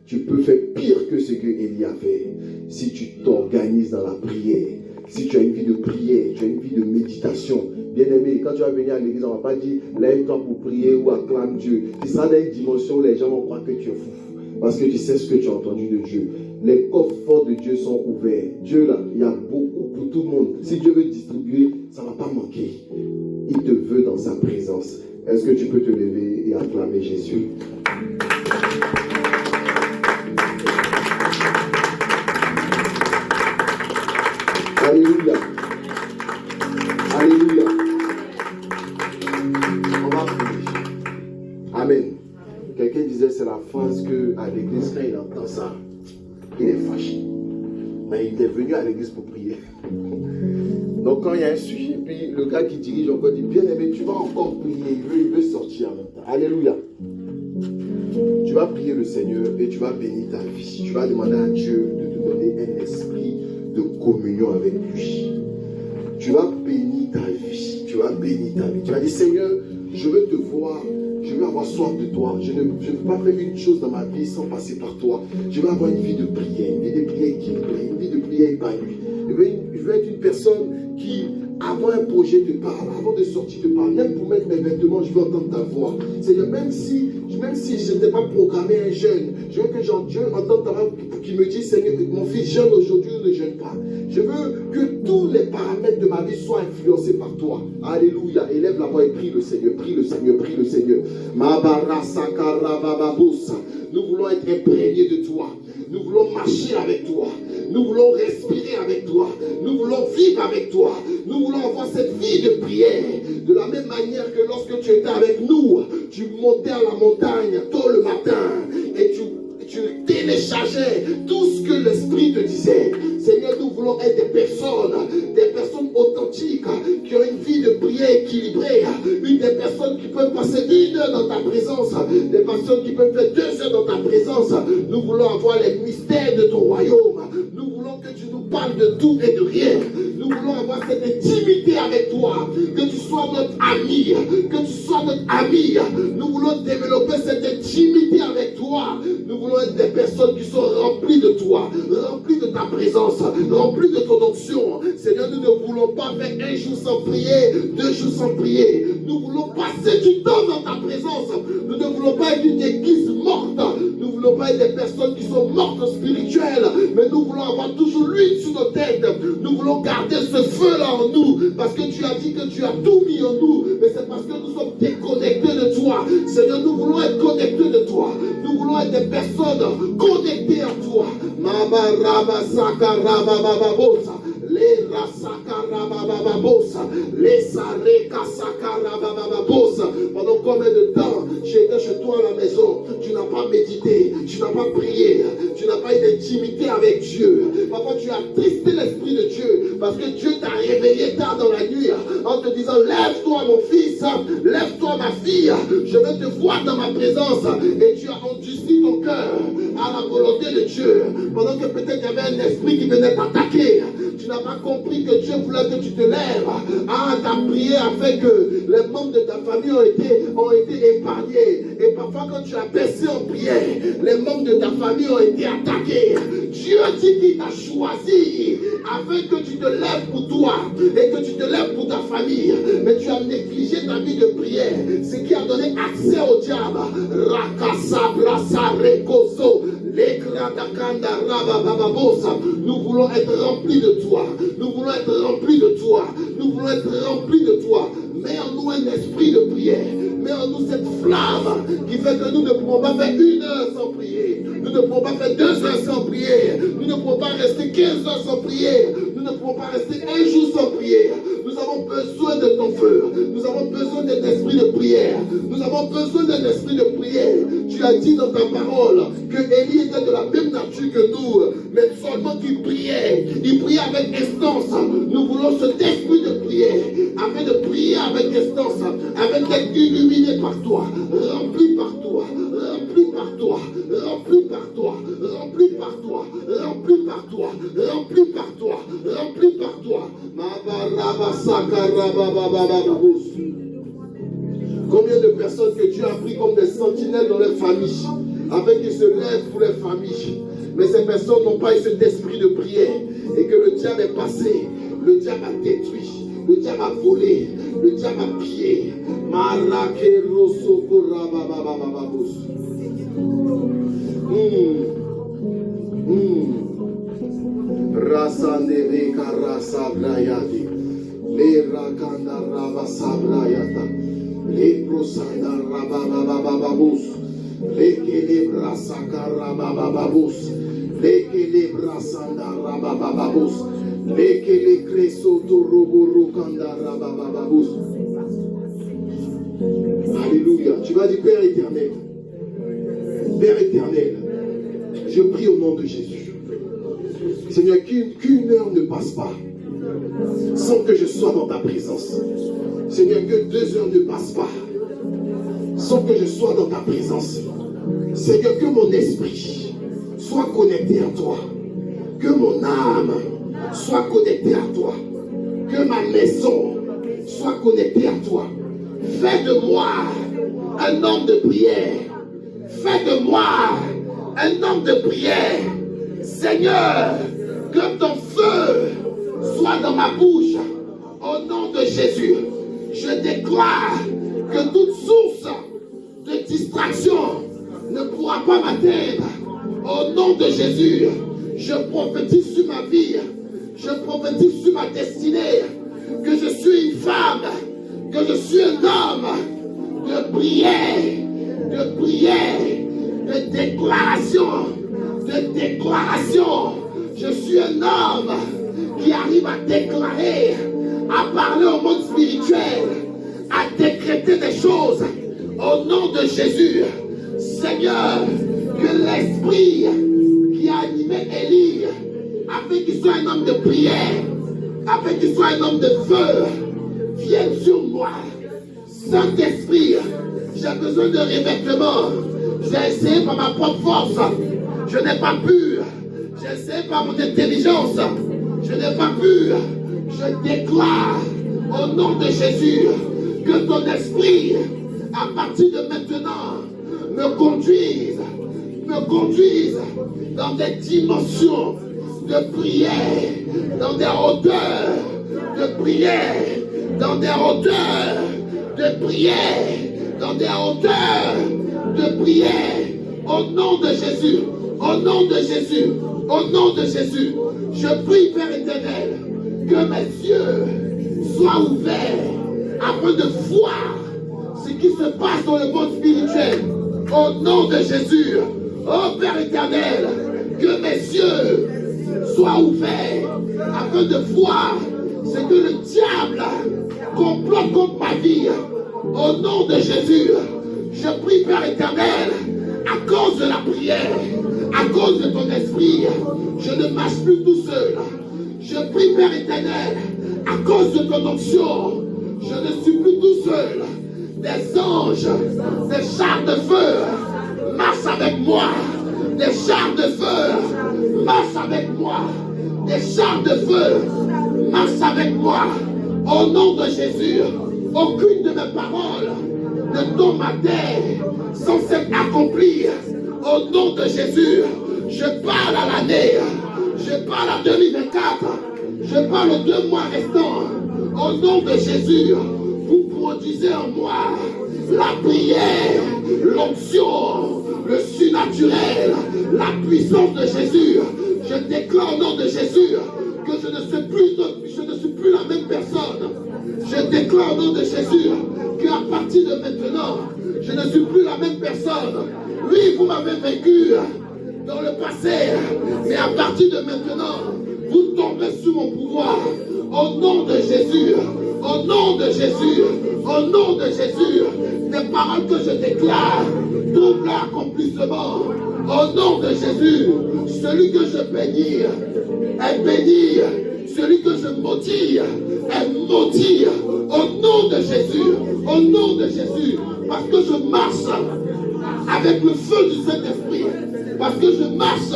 Tu peux faire pire que ce que Élie a fait. Si tu t'organises dans la prière, Si tu as une vie de prière, tu as une vie de méditation, bien-aimé, quand tu vas venir à l'église, on ne va pas dire lève-toi pour prier ou acclame Dieu. Tu seras dans une dimension où les gens vont croire que tu es fou. Parce que tu sais ce que tu as entendu de Dieu. Les coffres forts de Dieu sont ouverts. Dieu là, il y a beaucoup pour tout le monde. Si Dieu veut distribuer, ça ne va pas manquer. Il te veut dans sa présence. Est-ce que tu peux te lever et acclamer Jésus? Alléluia. Alléluia. On va prier. Amen. Quelqu'un disait c'est la phrase qu'à l'église, quand il entend ça, il est fâché. Mais il est venu à l'église pour prier. Donc quand il y a un sujet, puis le gars qui dirige encore dit, bien aimé, tu vas encore prier, il veut sortir en même temps. Alléluia. Tu vas prier le Seigneur et tu vas bénir ta vie. Tu vas demander à Dieu de te donner un esprit de communion avec lui. Tu vas bénir ta vie. Tu vas bénir ta vie. Tu vas dire, Seigneur, je veux te voir. Je veux avoir soif de toi. Je ne veux pas faire une chose dans ma vie sans passer par toi. Je veux avoir une vie de prière, une vie de prière équilibrée, une vie de prière épanouie. Je veux être une personne qui, avant un projet, te parle, avant de sortir, te parle. Même pour mettre mes vêtements, je veux entendre ta voix. Seigneur, même si je n'étais pas programmé un jeûne, je veux que Dieu entende ta voix pour qu'il me dise, Seigneur, mon fils jeûne aujourd'hui ou ne jeûne pas. Je veux que tous les paramètres de ma vie soient influencés par toi. Alléluia. Élève la voix et prie le Seigneur, prie le Seigneur, prie le Seigneur. Nous voulons être imprégnés de toi. Nous voulons marcher avec toi. Nous voulons respirer avec toi. Nous voulons vivre avec toi. Nous voulons avoir cette vie de prière. De la même manière que lorsque tu étais avec nous, tu montais à la montagne tôt le matin et tu téléchargeais tout ce que l'Esprit te disait. Seigneur, nous voulons être des personnes authentiques, qui ont une vie de prière équilibrée, des personnes qui peuvent passer 1 heure dans ta présence, des personnes qui peuvent faire 2 heures dans ta présence. Nous voulons avoir les mystères de ton royaume. Nous voulons que tu nous parles de tout et de rien. Nous voulons avoir cette intimité avec toi, que tu sois notre ami, que tu sois notre ami. Nous voulons développer cette intimité avec toi. Nous voulons être des personnes qui sont remplies de toi, remplies de ta présence, remplies de ton onction. Seigneur, nous ne voulons pas faire 1 jour sans prier, 2 jours sans prier. Nous voulons passer du temps dans ta présence. Nous ne voulons pas être une église morte. Nous ne voulons pas être des personnes qui sont mortes spirituelles, mais nous voulons avoir toujours l'huile sur nos têtes. Nous voulons garder ce feu-là en nous, parce que tu as dit que tu as tout mis en nous, mais c'est parce que nous sommes déconnectés de toi. Seigneur, nous voulons être connectés de toi. Nous voulons être des personnes connectées à toi. Les rasakarabababosa, les sarekasakarabababosa. Pendant combien de temps tu étais chez toi à la maison, tu n'as pas médité, tu n'as pas prié, tu n'as pas eu d'intimité avec Dieu. Parfois tu as tristé l'Esprit de Dieu parce que Dieu t'a réveillé tard dans la nuit en te disant, lève-toi mon fils, lève-toi ma fille, je vais te voir dans ma présence. Et tu as endurci ton cœur à la volonté de Dieu, pendant que peut-être il y avait un esprit qui venait t'attaquer. Tu n'as pas compris que Dieu voulait que tu te lèves. Tu as prié afin que les membres de ta famille ont été épargnés. Et parfois quand tu as baissé en prière, les membres de ta famille ont été attaqués. Dieu dit qu'il t'a choisi afin que tu te lèves pour toi et que tu te lèves pour ta famille. Mais tu as négligé ta vie de prière, ce qui a donné accès au diable. Rakasa, brasa, rekoso. Nous voulons être remplis de toi. Nous voulons être remplis de toi. Nous voulons être remplis de toi. Mets en nous un esprit de prière. Mets en nous cette flamme qui fait que nous ne pouvons pas faire 1 heure sans prier. Nous ne pouvons pas faire 2 heures sans prier. Nous ne pouvons pas rester 15 heures sans prier. Nous ne pouvons pas rester 1 jour sans prier. Nous avons besoin de ton feu. Nous avons besoin d'un esprit de prière. Nous avons besoin d'un esprit de prière. Tu as dit dans ta parole que Élie était de la même nature que nous, mais seulement qu'il priait. Il priait avec instance. Nous voulons cet esprit de prière, afin de prier avec instance, afin d'être illuminé par toi, rempli par toi, rempli par toi, rempli par toi, rempli par toi, rempli par toi, rempli par toi, rempli par toi. Combien de personnes que Dieu a pris comme des sentinelles dans leur famille, afin qu'ils se lèvent pour les familles. Mais ces personnes n'ont pas eu cet esprit de prière, et que le diable est passé. Le diable a détruit. Le diable a volé. Le diable a pillé. Rasandere karasa brayadi. Le rakanda rabasa brayata. Le prosanda rabababababus. Le kelebrasa karababababus. Le kelebrasanda rababababus. Le kelekreso toroboro kanda rababababus. Alléluia. Tu vas dire Père éternel. Père éternel, je prie au nom de Jésus. Seigneur, qu'une heure ne passe pas sans que je sois dans ta présence. Seigneur, que 2 heures ne passent pas sans que je sois dans ta présence. Seigneur, que mon esprit soit connecté à toi. Que mon âme soit connectée à toi. Que ma maison soit connectée à toi. Fais de moi un homme de prière. Fais de moi un homme de prière. Seigneur, que ton feu soit dans ma bouche. Au nom de Jésus, je déclare que toute source de distraction ne pourra pas m'atteindre. Au nom de Jésus, je prophétise sur ma vie. Je prophétise sur ma destinée. Que je suis une femme. Que je suis un homme de prière. De prière. De déclaration. De déclaration. Je suis un homme qui arrive à déclarer, à parler au monde spirituel, à décréter des choses au nom de Jésus. Seigneur, que l'esprit qui a animé Élie, afin qu'il soit un homme de prière, afin qu'il soit un homme de feu, vienne sur moi. Saint-Esprit, j'ai besoin de revêtement. J'ai essayé par ma propre force, je n'ai pas pu. J'ai essayé par mon intelligence, je n'ai pas pu. Je déclare au nom de Jésus que ton esprit, à partir de maintenant, me conduise dans des dimensions de prière, dans des hauteurs de prière, dans des hauteurs de prière, dans des hauteurs de prière. Au nom de Jésus, au nom de Jésus, au nom de Jésus, je prie, Père éternel, que mes yeux soient ouverts afin de voir ce qui se passe dans le monde spirituel. Au nom de Jésus, oh Père éternel, que mes yeux soient ouverts afin de voir ce que le diable complote contre ma vie. Au nom de Jésus, je prie, Père éternel, à cause de la prière, à cause de ton esprit, je ne marche plus tout seul. Je prie, Père éternel, à cause de ton onction, je ne suis plus tout seul. Des anges, des chars de feu marchent avec moi. Des chars de feu marchent avec moi. Des chars de feu marchent avec moi. Au nom de Jésus, aucune de mes paroles ne tombe à terre sans s'être accomplie. Au nom de Jésus, je parle à l'année, je parle à 2024, je parle aux 2 mois restants. Au nom de Jésus, vous produisez en moi la prière, l'onction, le surnaturel, la puissance de Jésus. Je déclare au nom de Jésus que je ne suis plus la même personne. Je déclare au nom de Jésus qu'à partir de maintenant, je ne suis plus la même personne. Oui, vous m'avez vaincu dans le passé, mais à partir de maintenant, vous tombez sous mon pouvoir. Au nom de Jésus, au nom de Jésus, au nom de Jésus, les paroles que je déclare trouvent leur accomplissement. Au nom de Jésus, celui que je bénis est béni. Celui que je maudis est maudit. Au nom de Jésus, au nom de Jésus, parce que je marche avec le feu du Saint-Esprit, parce que je marche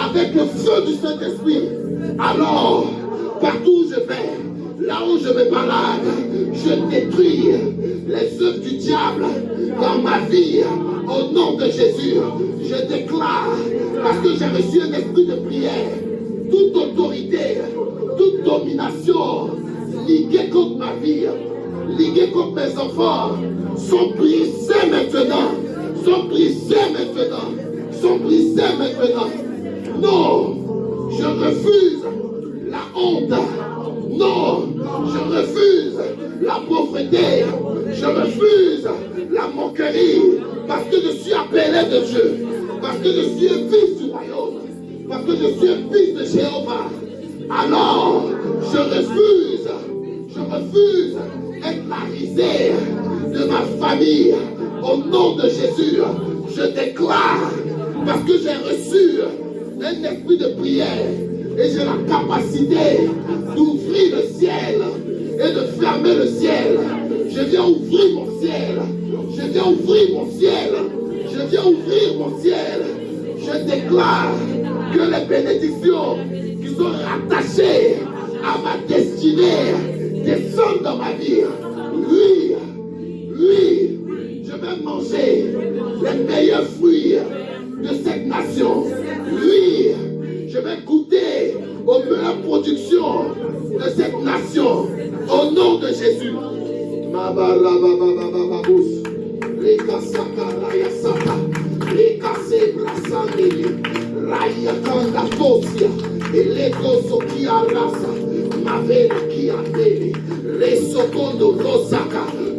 avec le feu du Saint-Esprit, alors partout où je vais, là où je me balade, je détruis les œuvres du diable dans ma vie. Au nom de Jésus, je déclare, parce que j'ai reçu un esprit de prière, toute autorité toute domination liguée contre ma vie, liguée contre mes enfants, sont brisées maintenant. Sont brisées maintenant. Sont brisées maintenant. Non, je refuse la honte. Non, je refuse la pauvreté. Je refuse la moquerie. Parce que je suis appelé de Dieu. Parce que je suis un fils du royaume. Parce que je suis un fils de Jéhovah. Alors, je refuse être la risée de ma famille. Au nom de Jésus, je déclare, parce que j'ai reçu un esprit de prière et j'ai la capacité d'ouvrir le ciel et de fermer le ciel. Je viens ouvrir mon ciel. Je viens ouvrir mon ciel. Je viens ouvrir mon ciel. Je déclare que les bénédictions qui sont rattachées à ma destinée descendent dans ma vie. Oui, je vais manger les meilleurs fruits de cette nation. Oui, je vais goûter aux meilleures productions de cette nation. Au nom de Jésus.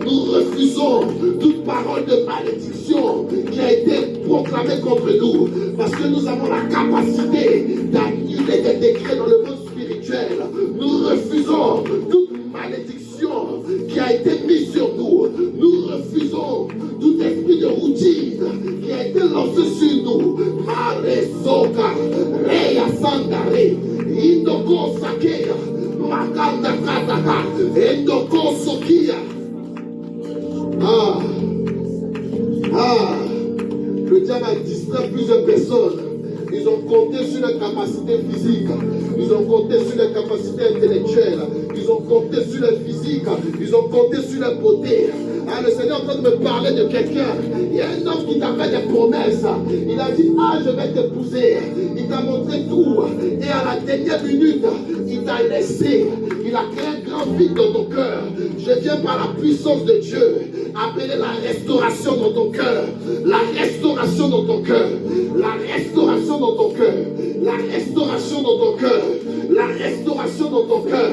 Nous refusons toute parole de malédiction qui a été proclamée contre nous, parce que nous avons la capacité d'annuler des décrets dans le monde spirituel. Nous refusons toute malédiction qui a été mise sur nous. Nous refusons tout esprit de routine qui a été lancé sur nous. Mare soka, reya sandare, indoko sakeya, makanda kataka, endoko sokia. Le diable a distrait plusieurs personnes. Ils ont compté sur leur capacité physique. Ils ont compté sur leur capacité intellectuelle. Ils ont compté sur leur physique. Ils ont compté sur leur beauté. Le Seigneur est en train de me parler de quelqu'un. Il y a un homme qui t'a fait des promesses. Il a dit, je vais t'épouser. Il t'a montré tout. Et à la dernière minute, il t'a laissé. Il a créé un grand vide dans ton cœur. Je viens par la puissance de Dieu appeler la restauration dans ton cœur. La restauration dans ton cœur. La restauration dans ton cœur. La restauration dans ton cœur. La restauration dans ton cœur.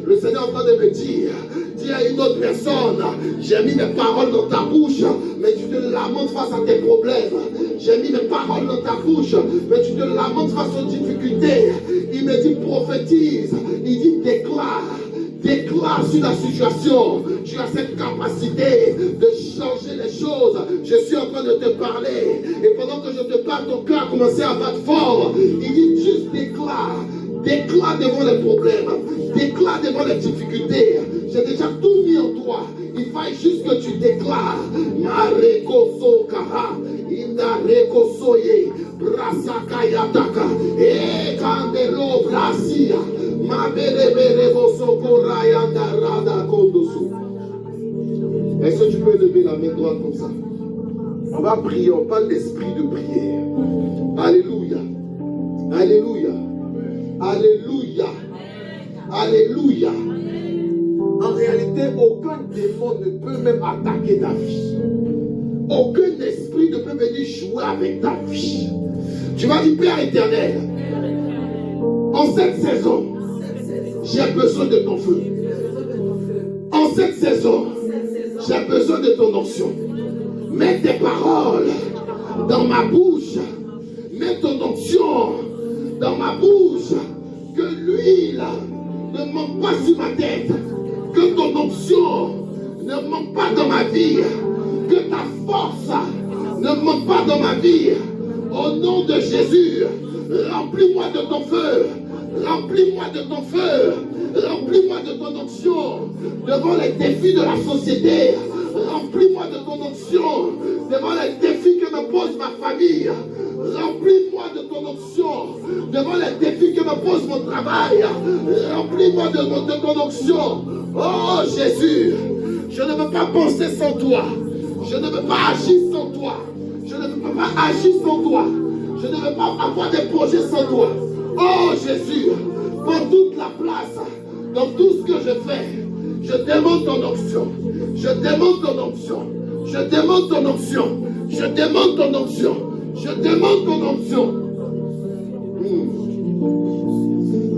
Le Seigneur est en train de me dire, dis à une autre personne, j'ai mis mes paroles dans ta bouche, mais tu te lamentes face à tes problèmes. J'ai mis mes paroles dans ta bouche, mais tu te lamentes face aux difficultés. Il me dit prophétise, il dit déclare sur la situation. Tu as cette capacité de changer les choses. Je suis en train de te parler. Et pendant que je te parle, ton cœur a commencé à battre fort. Il dit juste déclare. Déclare devant les problèmes. Déclare devant les difficultés. J'ai déjà tout mis en toi. Il faut juste que tu déclares. Mareko sokaha. Inareko soye. Brasakayataka. Ekandelo brasia. Est-ce que tu peux lever la main droite comme ça? On va prier, on parle d'esprit de prière. Alléluia. Alléluia. Alléluia. Alléluia. En réalité, aucun démon ne peut même attaquer ta vie. Aucun esprit ne peut venir jouer avec ta vie. Tu vas dire, Père éternel, en cette saison, j'ai besoin de ton feu. En cette saison, j'ai besoin de ton onction. Mets tes paroles dans ma bouche. Mets ton onction dans ma bouche. Que l'huile ne manque pas sur ma tête. Que ton onction ne manque pas dans ma vie. Que ta force ne manque pas dans ma vie. Au nom de Jésus, remplis-moi de ton feu. Remplis-moi de ton feu. Remplis-moi de ton onction devant les défis de la société. Remplis-moi de ton onction devant les défis que me pose ma famille. Remplis-moi de ton onction devant les défis que me pose mon travail. Remplis-moi de ton onction. Oh Jésus, je ne veux pas penser sans toi. Je ne veux pas agir sans toi. Je ne veux pas agir sans toi. Je ne veux pas avoir des projets sans toi. Oh Jésus, prends toute la place dans tout ce que je fais. Je demande ton onction. Je demande ton onction. Je demande ton onction. Je demande ton onction. Je demande ton onction.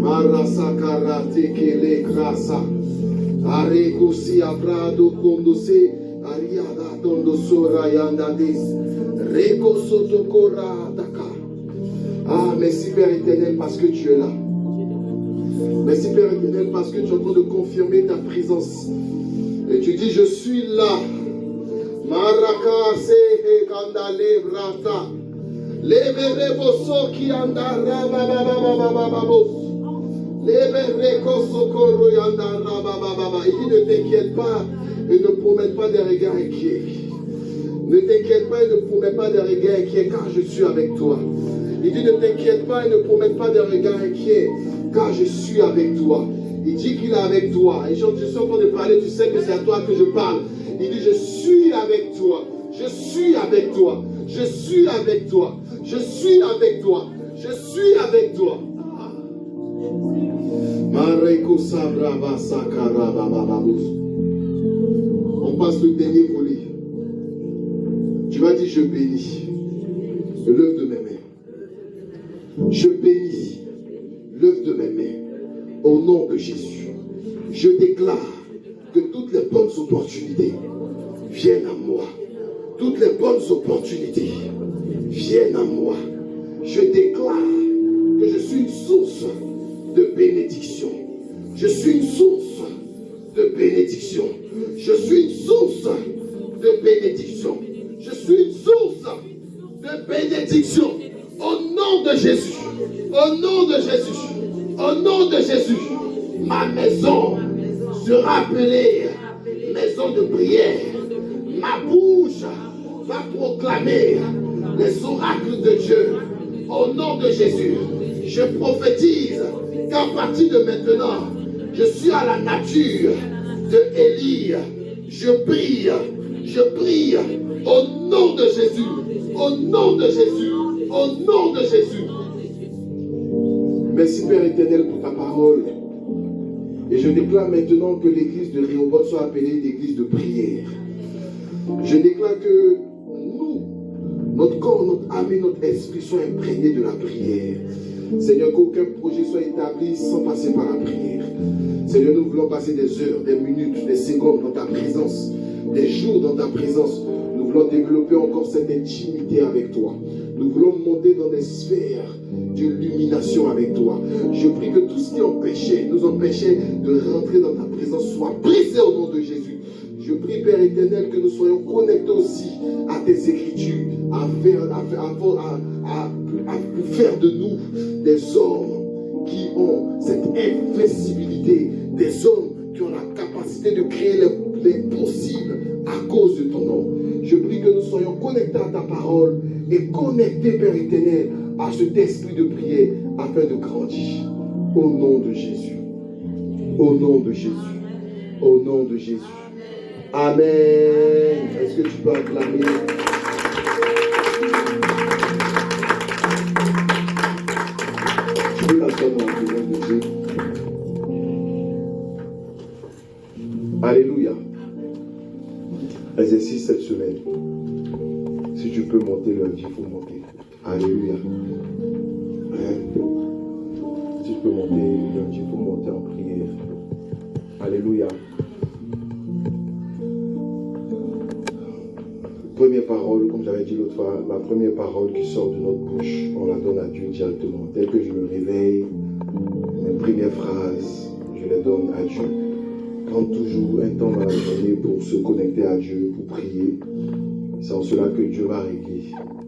Marasa karate kele grasa. Arekosi abrado kondose. Ariada tondo sora yandadis. Reko sotokora daka. Ah, merci Père éternel parce que tu es là. Merci Père éternel parce que tu es en train de confirmer ta présence. Et tu dis, je suis là. Maraka sehe kandale brata. Levere boso ki andara bababababababos. Levere kosokoro yandara babababa. Il dit, ne t'inquiète pas et ne promette pas des regards inquiets. Ne t'inquiète pas et ne promets pas des regards inquiets car je suis avec toi. Il dit, ne t'inquiète pas et ne promette pas des regards inquiets car je suis avec toi. Il dit qu'il est avec toi. Et quand je suis en train de parler, tu sais que c'est à toi que je parle. Il dit, je suis avec toi. Je suis avec toi. Je suis avec toi. Je suis avec toi. Je suis avec toi. On passe le dernier volet. Tu vas dire, je bénis l'œuvre de mes mains. Je bénis l'œuvre de mes mains. Au nom de Jésus, je déclare que toutes les bonnes opportunités viennent à moi. Toutes les bonnes opportunités viennent à moi. Je déclare que je suis une source de bénédiction. Je suis une source de bénédiction. Je suis une source de bénédiction. Je suis une source de bénédiction. Au nom de Jésus. Au nom de Jésus. Au nom de Jésus. Ma maison sera appelée maison de prière. Ma bouche va proclamer les oracles de Dieu. Au nom de Jésus, je prophétise qu'à partir de maintenant, je suis à la nature de Élie. Je prie au nom de Jésus. Au nom de Jésus. Au nom de Jésus. Merci Père éternel pour ta parole. Et je déclare maintenant que l'église de Rehoboth soit appelée l'église de prière. Je déclare que nous, notre corps, notre âme et notre esprit soient imprégnés de la prière. Seigneur, qu'aucun projet soit établi sans passer par la prière. Seigneur, nous voulons passer des heures, des minutes, des secondes dans ta présence, des jours dans ta présence. Nous voulons développer encore cette intimité avec toi. Nous voulons monter dans des sphères d'illumination avec toi. Je prie que tout ce qui nous empêchait de rentrer dans ta présence soit brisé au nom de Jésus. Je prie, Père éternel, que nous soyons connectés aussi à tes écritures, pour faire de nous des hommes qui ont cette invincibilité, des hommes qui ont la capacité de créer les possibles à cause de ton nom. Je prie que nous soyons connectés à ta parole et connectés, Père éternel, à cet esprit de prière afin de grandir. Au nom de Jésus. Au nom de Jésus. Au nom de Jésus. Amen. Est-ce que tu peux acclamer? Tu peux t'asseoir dans la présence de Dieu. Alléluia. Exercice cette semaine. Si tu peux monter lundi, il faut monter. Alléluia. Si tu peux monter lundi, il faut monter en prière. Alléluia. Première parole, comme j'avais dit l'autre fois, la première parole qui sort de notre bouche, on la donne à Dieu directement. Dès que je me réveille, mes premières phrases, je les donne à Dieu. Prends toujours un temps dans la journée pour se connecter à Dieu, pour prier. C'est en cela que Dieu va régler.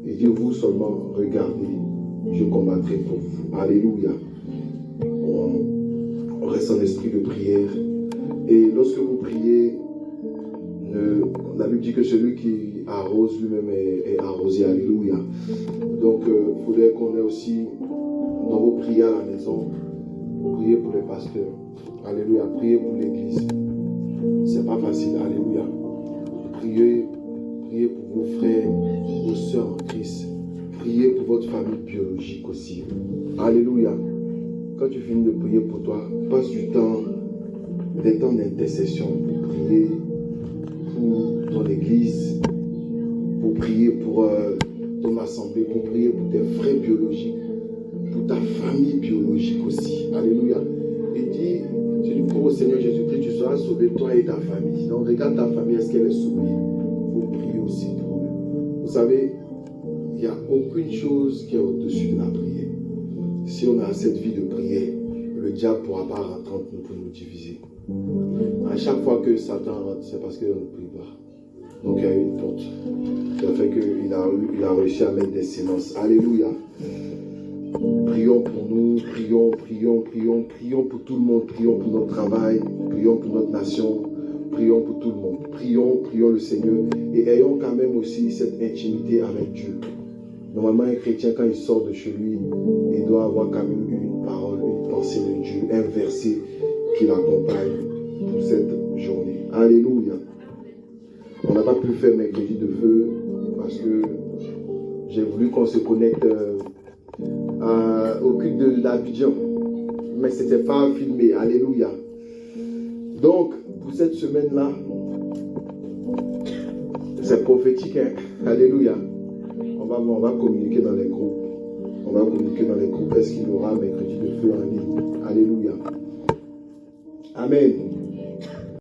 Et dit, vous seulement regardez, je combattrai pour vous. Alléluia. On reste en esprit de prière. Et lorsque vous priez, la Bible dit que celui qui arrose lui-même est arrosé. Alléluia. Donc, il faudrait qu'on ait aussi, dans vos prières à la maison, prier pour les pasteurs. Alléluia. Priez pour l'église. C'est pas facile. Alléluia. Priez pour vos frères, vos sœurs en Christ. prier pour votre famille biologique aussi. Alléluia. Quand tu finis de prier pour toi, passe du temps, des temps d'intercession pour prier pour ton église, pour prier pour ton assemblée, pour prier pour tes frères biologiques, pour ta famille biologique aussi. Alléluia. Et dis, si tu crois au Seigneur Jésus-Christ, tu seras sauvé, toi et ta famille. Donc regarde ta famille, est-ce qu'elle est sauvée? Il faut prier aussi pour eux. Vous savez, il n'y a aucune chose qui est au-dessus de la prière. Si on a cette vie de prière, le diable ne pourra pas rentrer entre nous pour nous diviser. À chaque fois que Satan rentre, c'est parce qu'on ne prie pas. Donc il y a une porte. Ça fait qu'il a réussi à mettre des silences. Alléluia. Prions pour nous, prions pour tout le monde, prions pour notre travail, prions pour notre nation, prions pour tout le monde. Prions le Seigneur et ayons quand même aussi cette intimité avec Dieu. Normalement, un chrétien, quand il sort de chez lui, il doit avoir quand même une parole, une pensée de Dieu, un verset qui l'accompagne pour cette journée. Alléluia. On n'a pas pu faire mercredi de feu parce que j'ai voulu qu'on se connecte au culte de l'Abidjan. Mais ce n'était pas filmé. Alléluia. Donc, pour cette semaine-là, c'est prophétique. Hein? Alléluia. On va communiquer dans les groupes. On va communiquer dans les groupes. Est-ce qu'il y aura mercredi de feu en ligne? Alléluia. Amen.